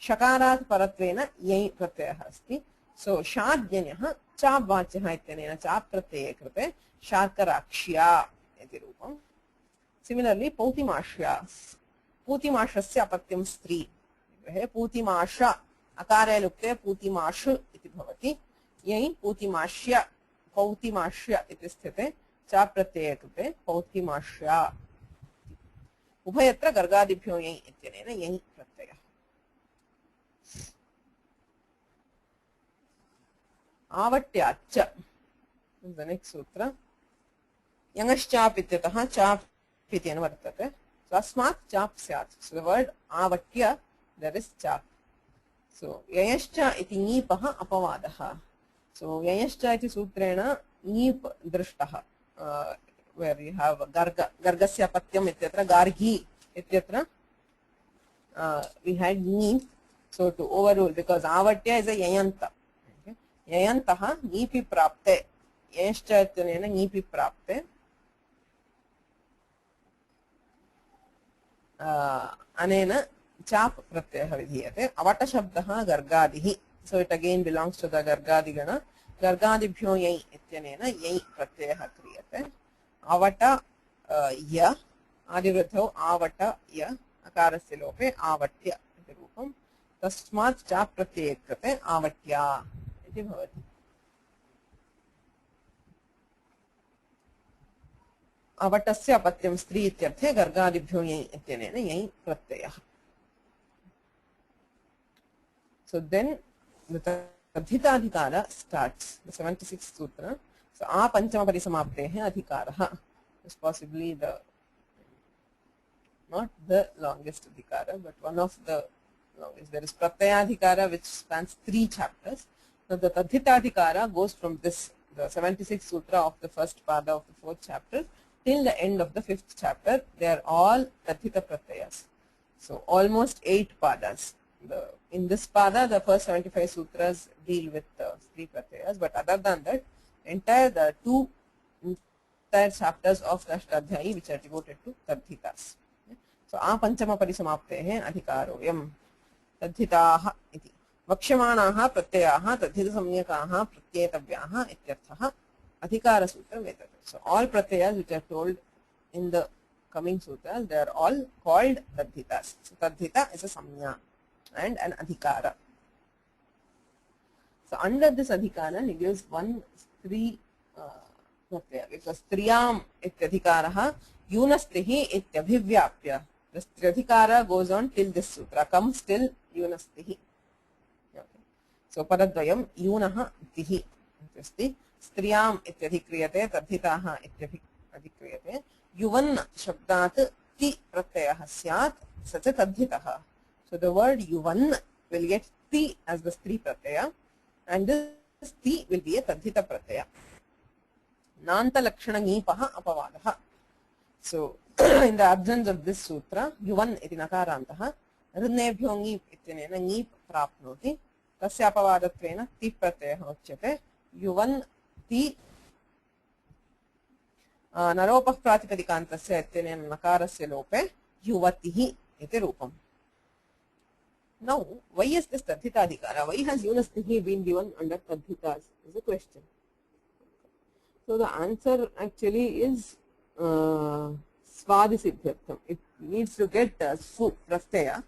शकारात् परत्वेन यै प्रत्ययः अस्ति सो शाद्यन्यः चाप् वाच्यः इत्यनेन चाप् प्रत्यये कृते शार्कराक्ष्या इति रूपम् सिमिलर्ली पौतिमाश्या पूतिमाशस्य अपत्यं स्त्री पूतिमाश अकारे लुप्ते पूतिमाश इति भवति यै पूतिमाश्य पौतिमाश्य इति स्थिते चाप् प्रत्यये कृते पौतिमाश्या उभयत्र गर्गादिभ्यो यै इत्यनेन यै प्रत्ययः आवट्याच्च the next sutra यङश्चाप् इत्यतः चाप् इति अनुवर्तते तस्मात् चाप् स्यात् so the word avatya there is chap so ययश्च इति नीपः अपवादः so yayascha iti sutrena neep drishtaha where you have gargasya patyam ityatra gargi ityatra we had neep so to overrule because avatya is a yayanta okay. yayantaha neepi prapte yayascha ityena neepi prapte anena chap pratyayah vidhiyate avata shabdah gargadihi so it again belongs to the gargadi gana gargadibhyo yai ityanena yai pratyayah kriyate avata ya adivruddhau avata ya akarasya lope avatya iti rupam tasmat cha pratyaya krite avatya iti bhavati avatasya apatyam stri ityarthe gargadibhyo yai ityanena yai pratyayah So then the Tadhitadhikara starts, the 76th sutra. So A Panchama Parisamaptehe Adhikaraha is possibly the, not the longest adhikara, but one of the longest. There is Pratyayadhikara, which spans 3 chapters. Now the Tadhitadhikara goes from this, the 76th sutra of the first pada of the 4th chapter till the end of the 5th chapter. They are all Tadhita Pratyayas. So almost 8 padas. In this pada, the first 75 sutras deal with 3 pratyayas, but other than that, the 2 entire chapters of the Ashtadhyayi which are devoted to Tadhitas. So A Panchama Parisamaptehe Adhikaroyam Tadhitaha iti Vakshamaanaha Pratyayaha Tadhita Samyakaha Pratyetavyaha ityarthaha Adhikara Sutra Vedat. So all pratyayas which are told in the coming sutras, they are all called Tadhitas. So Tadhita is a Samya and an Adhikara. So under this Adhikara, he gives 1 Stri pratyaya, because Striyam ityadhikaraha Yunastihi ityabhivyapya. The Stryadhikara goes on till this sutra, comes till Yunastihi. Okay. So Paradvayam Yunaha Tihi. Striyam ityadhikriyate Tadhitaha ityadhikriyate. Yuvan Shabdat Ti Pratyaha Syat Sacha Tadhitaha. So the word Yuvan will get Ti as the Stri Pratyaya, and this Ti will be a Tadhita Pratyaya. Nanta Lakshana Nipaha Apavadaha. So in the absence of this sutra, Yuvan iti nakarantaha Rinebhyo Nip ityanena Nip prapnoti Tasya apavadatvena Ti Pratyaya uchyate Yuvan Ti Naropah Pratipadikantasya ityanena nakarasya lope Yuvatihi iti rupam. Now, why is this Tadhita Adhikara? Why has Yunastihi been given under Tadhitas? Is a question. So the answer actually is Svadisiddhyartham. It needs to get Su Pratyaya.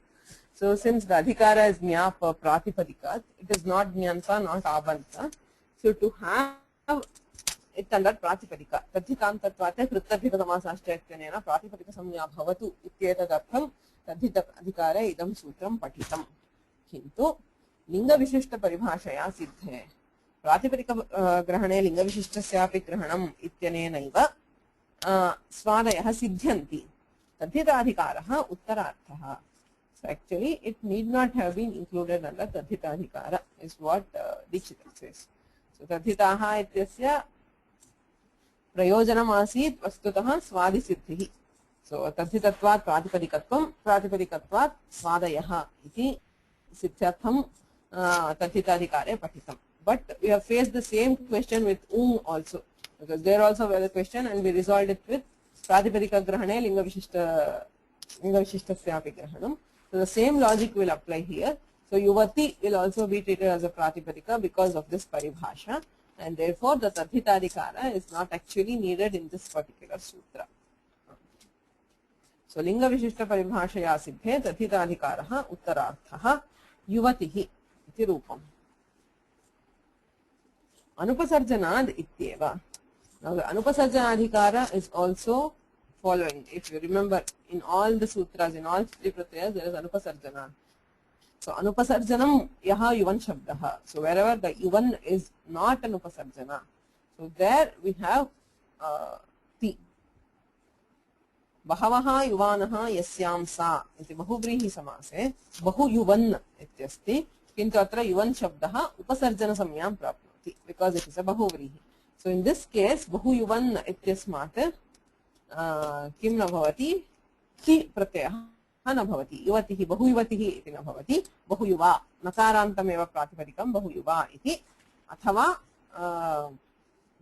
So since the Adhikara is Nya Pratipadika, it is not Nyanta, not Abanta. So to have it under Pratipadika, Tadhitantatvate Krittabhikadamasashchaityanena Pratipadika Samya Bhavatu Ityetadartham Tadhita Adhikare idam sutram patitam. Kintu Linga Vishishta Paribhashaya Siddhe Pratipadika Grahane Linga Vishishtasyapi Grahanam Ityanenaiva Svadayah Siddhyanti Tadhita Adhikaraha Uttararthaha. So actually it need not have been included under Tadhita Adhikara is what Dikshita says. So Tadhitaha ityasya Prayojanam asit vastutaha Svadisiddhihi. So Tadhitatvat Pratipadikatvam Pratipadikatvat Svadayaha iti Siddhyartham Tadhitadhikare patitam. But we have faced the same question with also, because there also was a question and we resolved it with Pratipadika Grahane Linga Vishishtasyapi Grahanam. So the same logic will apply here. So Yuvati will also be treated as a Pratipadika because of this paribhasha, and therefore the Tadhitadhikara is not actually needed in this particular sutra. So Linga Vishishta Paribhashaya Siddhe Tadhitadhikaraha Uttararthaha Yuvatihi iti rupam. Anupasarjanad ityeva. Now the Anupasarjanadhikara is also following. If you remember, in all the sutras, in all 3 pratyayas, there is Anupasarjana. So Anupasarjanam yaha Yuvan Shabdaha. So wherever the Yuvan is not an Upasarjana, so there we have Ti. Bahavaha Yuvanaha Yasyam Sa iti Bahuvrihi Samase Bahu Yuvan ityasti kintu atra Yuvan Shabdaha Upasarjana Samyam prapnoti because it is a Bahuvrihi. So in this case Bahu Yuvan ityasmat kim na bhavati Ti Pratyaya na bhavati Yuvatihi Bahu Yuvatihi iti na bhavati Bahu Yuva nakarantameva pratipadikam Bahu Yuva iti athava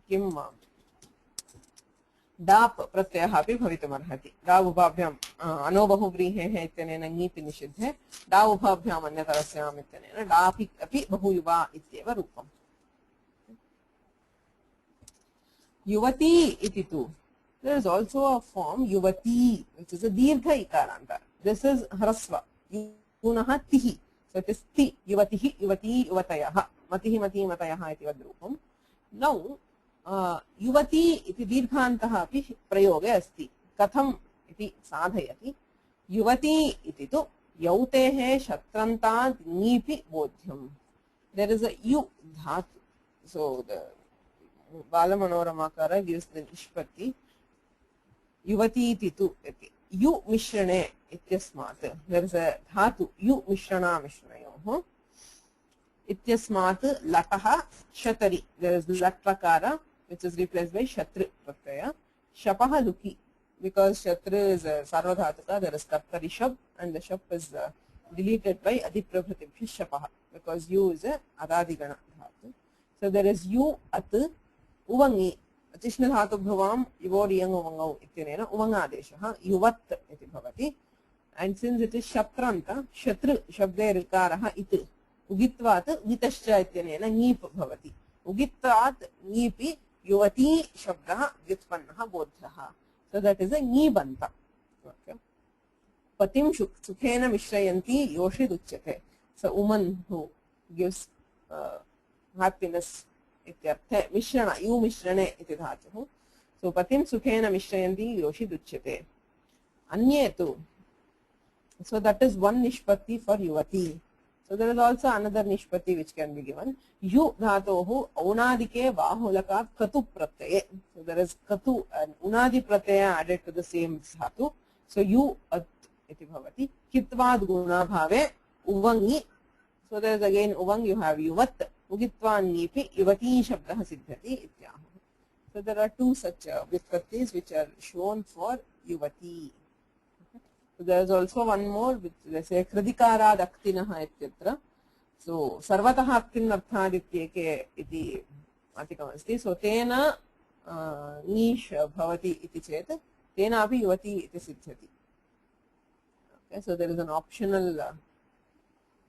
kim Dap Pratyaya api bhavitumarhati. Da ubhabhyam ano bahuvrihe ityanena ngipi nishidhe. Da ubhabhyam anyatarasyam ityanena da api bahu yuva ityeva rupam. Yuvati iti tu. There is also a form Yuvati, which is a dirgha ikaranta. This is hrasva. Yunaha tihi. So it is ti. Yuvatihi, yuvati, yuvatayaha. Matihi, mati, matayaha iti vadrupam. Now, Yuvati iti dirghantaha api prayoge asti. Katham iti sadhayati. Yuvati iti tu Yautehe Shatrantat Nipi Bodhyam. There is a U dhatu. So the Balamanoramakara gives the Nishpati. Yuvati titu iti. Yu Mishrane ityasmat. There is a dhatu. Yu Mishrana Mishrayo. Ityasmat Lataha Shatari. There is Latrakara which is replaced by Shatru Pratyaya. Shapaha Luki. Because Shatru is a Sarvadhatuka, there is Kartari Shab and the Shab is deleted by Adiprabhatibhya Shapaha because U is a Adadigana Dhatu. So there is U at Uvangi. Additional Dhatu Bhavam, Yuvoriyang Uvangau Itinena, Uvangadesha, Yuvat iti bhavati. And since it is Shatranta, Shatru Shabde Rikaraha it Ugitvat, Vitascha Itinena, Nip bhavati. Ugitvat Nipi Yuvati Shabdaha Vyutpannaha Bodhaha. So that is a Nibanta. Okay. Patim Sukhena Mishrayanti Yoshid Uchyate. So woman who gives happiness. Mishrana, you Mishrane iti dhatuh. So Patim Sukhena Mishrayanti Yoshid Uchyate. Anyetu. So that is one Nishpati for Yuvati. So there is also another Nishpati which can be given. Yu dhatohu Aunadike Bahulaka Katu Pratyaye. So there is Katu and Unadi Pratyaya added to the same dhatu. So Yu at iti bhavati. Kitvad Guna Bhave Uvangi. So there is again Uvang, you have Yuvat. Ugitvan Nipi Yuvati Shabdaha Siddhati Ityahu. So there are two such Vyutpattis which are shown for Yuvati. So there is also one more which they say Kridikara Daktinaha Ityatra. So Sarvataha Aktinarthadityeke iti Atikam. So Tena Nish Bhavati iti Chet. Tena api Yuvati iti Siddhati. Okay, so there is an optional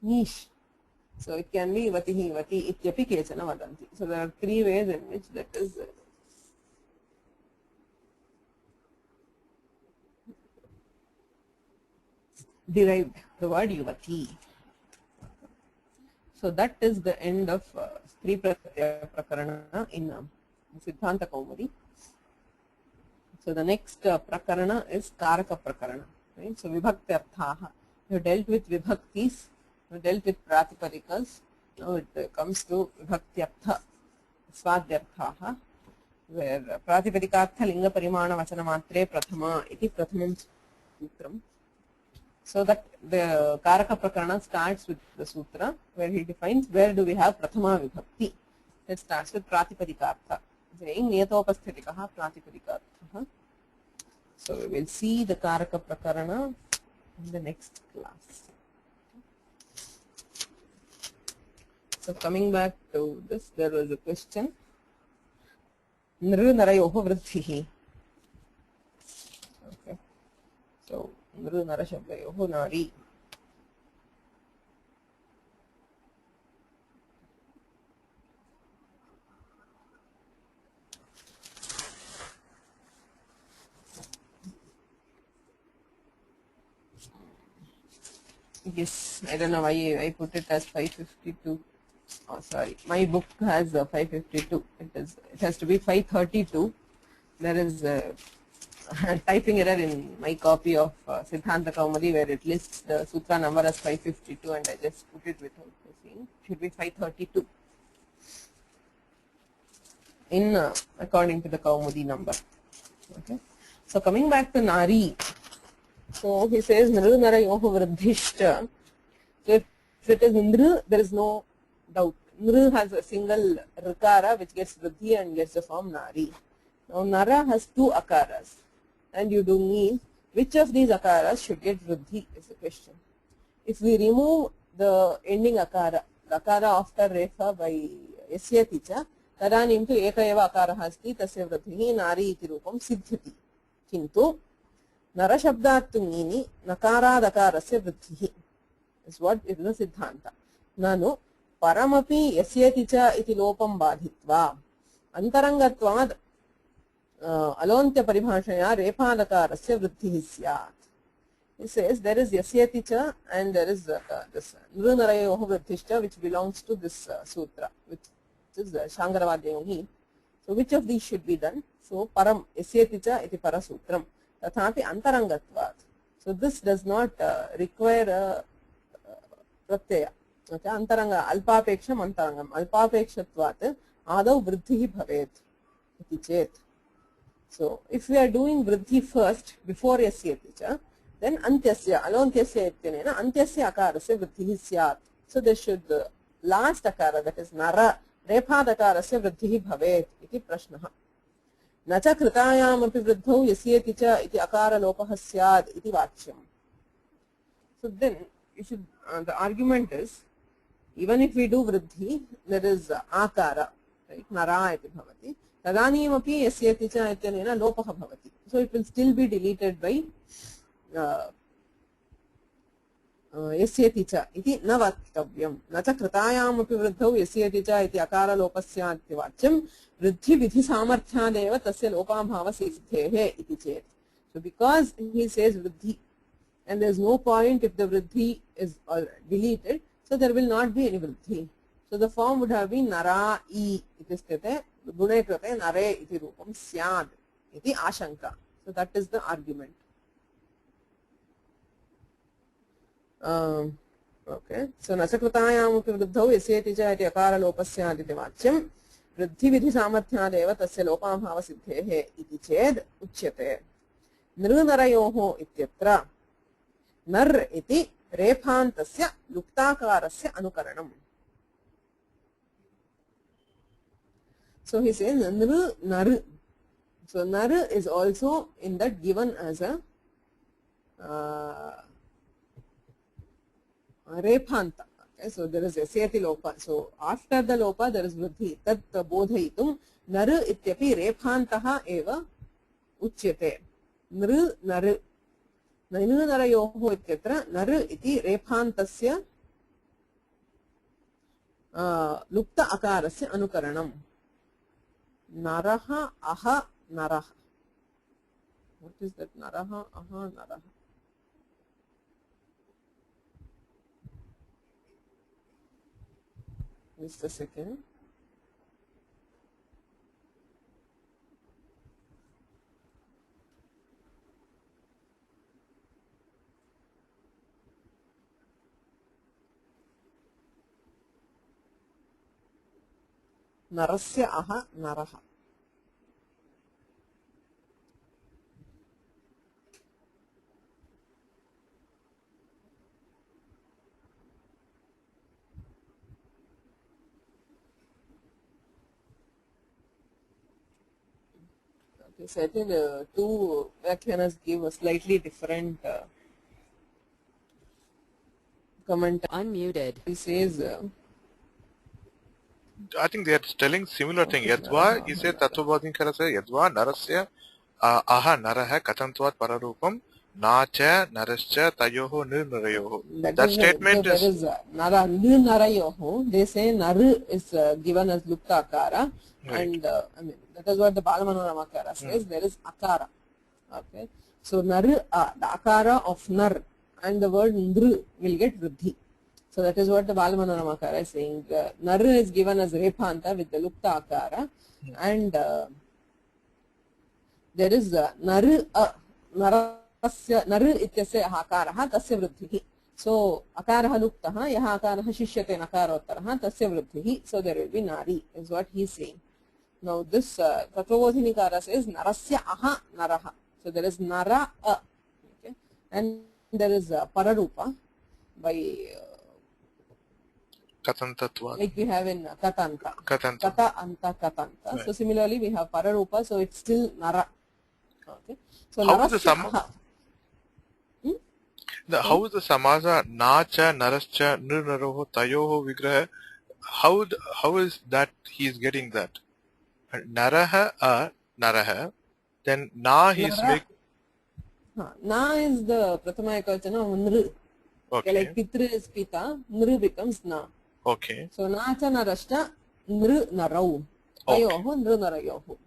niche. So it can be Yuvati Yuvati Ityapi Kechana Vadanti. So there are three ways in which that is derived, the word Yuvati. So that is the end of Stri Pratyaya Prakarana in Siddhanta Kaumudi. So the next Prakarana is Karaka Prakarana. Right? So Vibhakti Arthaha. You dealt with Vibhaktis, you dealt with Pratipadikas. Now it comes to Vibhakti Artha, Svadyarthaha, where Pratipadikatha Linga Parimana Vachana Matre Prathama iti Prathamam Sutram. So that the Karaka Prakarana starts with the sutra where he defines where do we have Prathama Vibhakti. It starts with Pratipadikatha, saying Niyatopasthitikaha Pratipadikatha. So we will see the Karaka Prakarana in the next class. So coming back to this, there was a question. Nru Narayoho Vrithihi. Okay. So Nru Nara Shabdayoho Nari. Yes, I don't know why I put it as 552. Oh, sorry, my book has 552. It has to be 532. There is typing error in my copy of Siddhanta Kaumudi where it lists the sutra number as 552 and I just put it without seeing. It should be 532 in according to the Kaumudi number. Okay. So coming back to Nari. So he says Nru Narayoho Vridhishta. So if it is Nru, there is no doubt. Nru has a single Rikara which gets Vridhi and gets the form Nari. Now Nara has two Akaras. And you do mean which of these Akaras should get Vridhi is the question. If we remove the ending Akara, the Akara after Refa by Yasyaticha, Tadanim tu Ekayava Akara hasti tasya Vridhi Nari iti rupam siddhati. Kintu Nara Shabdatungini Nakara Dakarasya Vridhi is what is the Siddhanta. Nanu Paramapi Yasyaticha iti lopam badhitva Antarangatvad Alontya Paribhashaya Rephadakarasya Vridhi syat. He says there is Yasyaticha and there is this Nru Narayoho Vridhishta which belongs to this sutra, which is Shankaravadya Yogi. So which of these should be done? So Param Yasyaticha iti Parasutram. Tathapi Antarangatvat. So this does not require a pratyaya. Okay, antaranga alpapeksham antarangam alpapekshatvat adau vriddhi bhavet iti chet. So if we are doing vriddhi first before yasyati cha, then antyasya alontyasya ityanena antyasya akarasya vriddhi syat. So there should last akara, that is nara rephadakarasya vriddhi bhavet iti prashnaha. न च कृतायामपि वृद्धौ यस्येति च इति अकारलोपः स्यात् इति वाच्यम्. So then you should the argument is, even if we do vriddhi, there is akara, right? Nara iti bhavati. Tadanim yasyeti cha ityanena lopah bhavati. So it will still be deleted by yasyeti cha iti na vaktavyam. Na cha kritayaamapi vruddhau yasyeti cha iti akara lopasya iti vacyam vriddhi vidhi samarthyaneva tasya lopabhava siddhehe iti chet. So because he says vriddhi and there is no point if the vriddhi is deleted, so there will not be any vriddhi. So the form would have been nara I iti sthite gune krite nare iti rupam syad iti ashanka. So that is the argument. Okay, so nasakrutayamupi vruddhau yasyeti cha iti akara lopasya iti vacyam vriddhi vidhi samarthyaneva tasya lopabhava siddhehe iti ched uchyate. Nrunarayoho ityatra nar iti rephantasya luktakarasya anukaranam. So he says nru nar. So nar is also in that given as a rephanta. Okay, so there is yasyati lopa. So after the lopa there is vriddhi. Tat bodhayitum nar ityapi rephantaha eva uchyate. Nru nar. Nainu narayoho ityatra nar iti rephantasya lukta akarasya anukaranam. Naraha aha naraha. What is that? Naraha aha naraha. Just a second. Narasya aha naraha. Okay, so I think the two Vyakhyanas give a slightly different comment. Unmuted. He says I think they are telling similar thing. Yadva, he said Tattvabodhinkara says Yadva narasya aha naraha katantvat pararupam nacha narascha tayoho nirnarayoho. That statement so is there is nara narayoho. They say naru is given as lupta akara, right. and I mean that is what the Balamanoramakara says. There is akara. Okay, so naru the akara of nar and the word ndru will get vriddhi. So that is what the Balamanoramakara is saying. Nar is given as rephanta with the lupta akara, and there is naru narasya naru ityasya akaraha tasya vriddhihi. So akaraha luptaha yaha akaraha shishyate nakarottaraha tasya vriddhihi. So there will be nari is what he is saying. Now this Tattvabodhinikara says narasya aha naraha. So there is nara okay, and there is pararupa by katantatvat. like we have in katanta. Katanta. Kata anta katanta. Right. So similarly we have pararupa, so it's still nara. Okay. So How is the narasya aha. how is the samaza nacha narascha nirnaroho tayoho vigraha? How is that he is getting that? Naraha naraha, then na he is Nara. make Na is the prathama ekavachana of nru. Okay, like okay. pitra is pita, nru becomes na. Okay. So na cha narashta nru narau. Okay. Tayoho nru narayoho.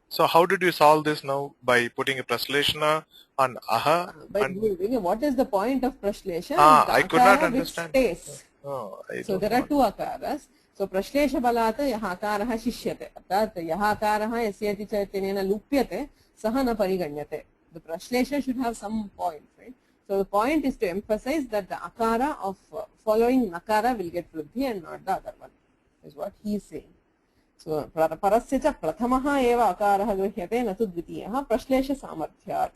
So how did you solve this now? By putting a prasleshana on aha? By doing what is the point of prashlesha? The I could not akara which understand. stays. Oh, I So don't there are know. two akaras. So prashlesha balata yaha akaraha shishyate. Arthat yaha akaraha yasyati cha ityena lupyate saha na pariganyate. The prashlesha should have some point, right? So the point is to emphasize that the akara of following nakara will get vruddhi and not the other one, is what he is saying. So parasya cha prathamaha eva akaraha grihyate na tu dvitiyaha prashlesha samarthyat.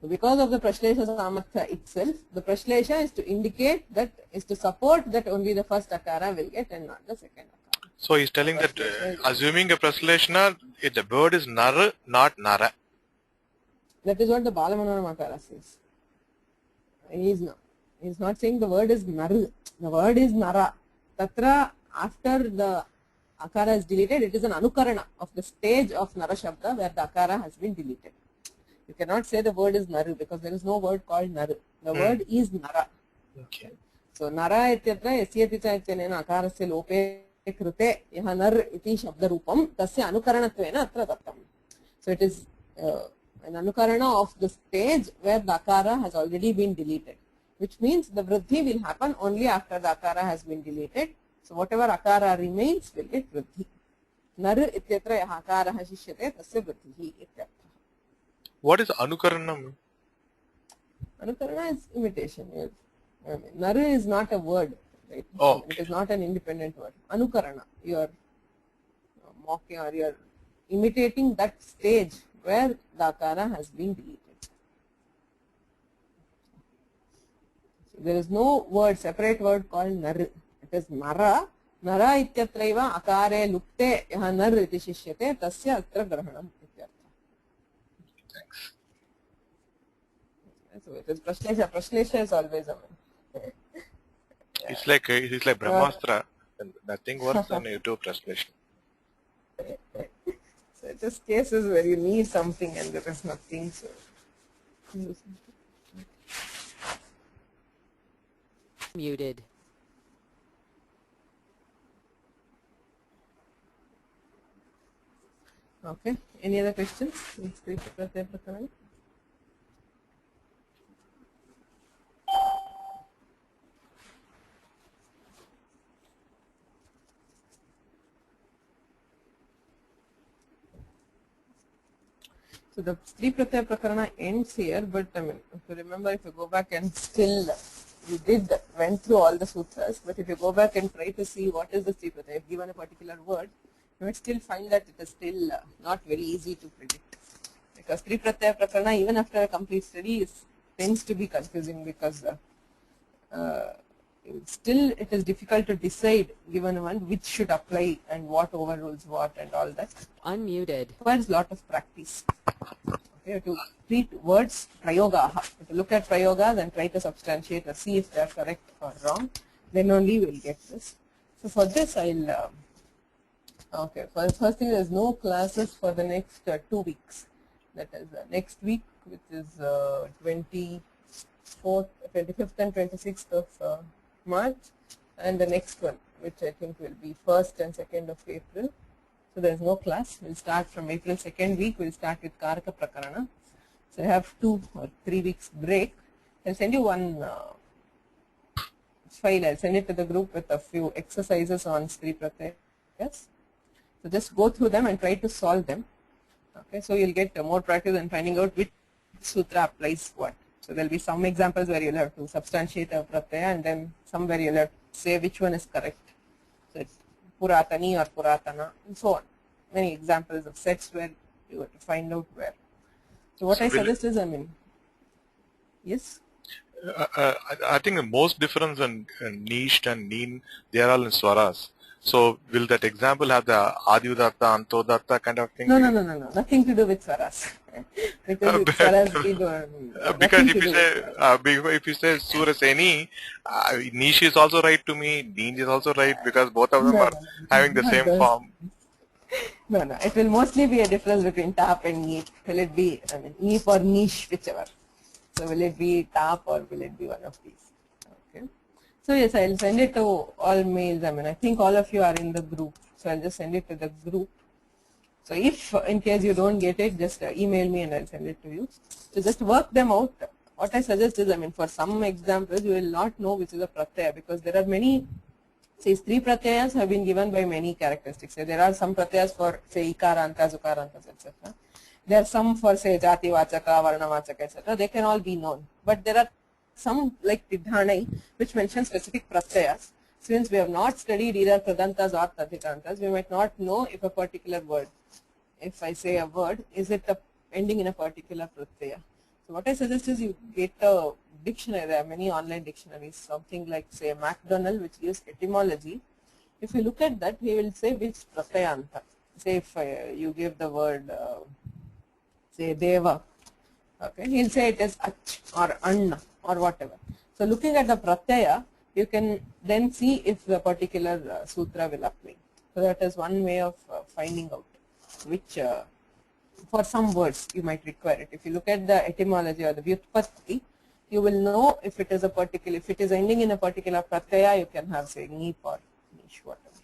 So because of the prashlesha samarthya itself, the prashlesha is to indicate that, is to support that only the first akara will get and not the second akara. So he's telling that assuming a prasleshana, the word is nar, not nara. That is what the Balamanoramakara says. He is not saying the word is naru. The word is nara. Tatra, after the akara is deleted, it is an anukarana of the stage of nara shabda where the akara has been deleted. You cannot say the word is naru because there is no word called naru. The word is nara. Okay. So nara ityatra yasyati cha ityanena akarasya lope krute yaha nar iti shabda rupam tasya anukaranattvena atra dattam. So it is an anukarana of the stage where the akara has already been deleted, which means the vruddhi will happen only after the akara has been deleted. So whatever akara remains will get vruddhi. Nar ityatra yaha akara shishyate tasya vruddhi ityartha. What is anukaranam? Anukarana is imitation. Yes. I mean, naru is not a word, right? Oh, It is not an independent word. Anukarana, you are mocking or you are imitating that stage where the akara has been deleted. So there is no word, separate word called nar. It is nara. Nara ityatraiva akare lupte yaha nar iti shishyate tasya atra grahanam ityartha. Thanks. So it is prashlesha. Prashlesha is always a man. It's like Brahmastra, and nothing worse than you do prasleshana. So it is cases where you need something and there is nothing. So Muted. okay. Any other questions? So the Sri Pratyaya Prakarana ends here, but I mean, if you remember, if you go back and still, we went through all the sutras, but if you go back and try to see what is the Sri Pratyaya, if given a particular word, you might still find that it is still not very easy to predict. Because Sri Pratyaya Prakarana, even after a complete study, tends to be confusing because still it is difficult to decide, given one, which should apply and what overrules what and all that. Unmuted. Requires a lot of practice. Okay, to treat words prayoga, to look at prayogas and try to substantiate or see if they are correct or wrong, then only we will get this. So for this I'll, okay, first thing, there is no classes for the next 2 weeks. That is next week, which is 25th and 26th of March, and the next one, which I think will be 1st and 2nd of April. So there is no class. We'll start from April 2nd week. We'll start with Karaka Prakarana. So I have 2 or 3 weeks break. I'll send you one file. I'll send it to the group with a few exercises on Sri Pratyaya. Yes. So just go through them and try to solve them. Okay. So you'll get more practice in finding out which sutra applies what. So there will be some examples where you'll have to substantiate a pratyaya, and then some where you'll have to say which one is correct. So it's Puratani or Puratana, and so on. Many examples of sets where you have to find out where. So what I suggest is, I mean, yes? I think the most difference in nisht and neen, they are all in swaras. So will that example have the Adiudatta, Antodatta kind of thing? No. Nothing to do with swaras. Because with swaras we don't. Because if you say Suraseni, nish is also right to me, neen is also right, because both of them are having the same form. No. It will mostly be a difference between tap and neep. Will it be, I mean, neep or niche, whichever. So will it be tap or will it be one of these? Okay. So yes, I'll send it to all mails. I mean, I think all of you are in the group. So I'll just send it to the group. So if in case you don't get it, just email me and I'll send it to you. So just work them out. What I suggest is, I mean, for some examples, you will not know which is a pratyaya because there are many These three pratyayas have been given by many characteristics. There are some pratyayas for say ikarantas, ukarantas, etc. There are some for say jati vachaka, varna vachaka, etc. They can all be known. But there are some like Tidhanai which mention specific pratyayas. Since we have not studied either pradantas or tadhitantas, we might not know if a particular word, if I say a word, is it ending in a particular pratyaya. So what I suggest is you get a dictionary. There are many online dictionaries, something like say MacDonald, which gives etymology. If you look at that, he will say which pratyayanta. Say if you give the word say deva, okay, he'll say it is ach or anna or whatever. So looking at the pratyaya, you can then see if the particular sutra will apply. So that is one way of finding out which for some words you might require it. If you look at the etymology or the vyutpatti, you will know if it is a particular, if it is ending in a particular pratyaya, you can have say neep or nish, whatever.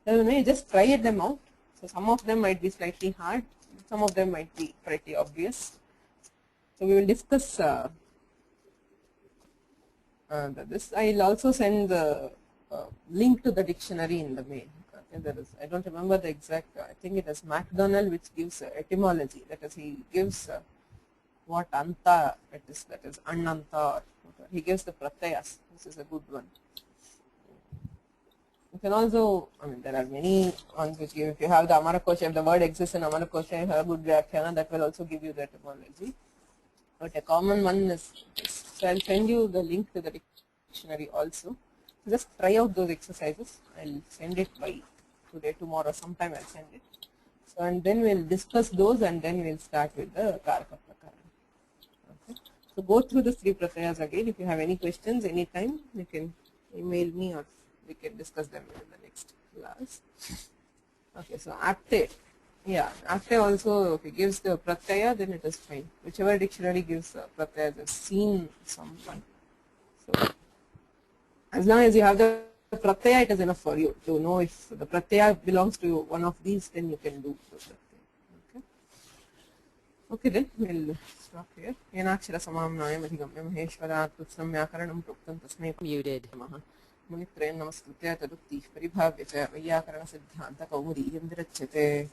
Then you just try them out. So some of them might be slightly hard, some of them might be pretty obvious. So we will discuss this. I will also send the link to the dictionary in the mail. There is, I don't remember the exact, I think it is MacDonald which gives etymology, that is he gives what anta it is, that is ananta, or he gives the pratyayas. This is a good one. You can also, I mean there are many ones which give, if you have the Amarakosha, if the word exists in Amarakosha, you have a good Vyakhyana, that will also give you the etymology. But a common one is this. So I will send you the link to the dictionary also. So just try out those exercises. I will send it by today, tomorrow, sometime I will send it. So and then we will discuss those and then we will start with the Karaka Prakarana. Okay. So go through the three pratyayas again. If you have any questions anytime, you can email me or we can discuss them in the next class. Okay, so apte. Yeah, apte also, if it gives the pratyaya, then it is fine. Whichever dictionary gives pratyaya, I've seen someone. So as long as you have the pratyaya, it is enough for you to know if the pratyaya belongs to one of these, then you can do the pratyaya. Okay. Okay, then we'll stop here. Yenakshara samamnaya madhigamya maheshwarat tutsam vyakaranam pruktam tasmai Muted. namaha. Munitrayan namaskritya taduktih paribhavya cha vayyakarana siddhanta kaumudi yam virachyate.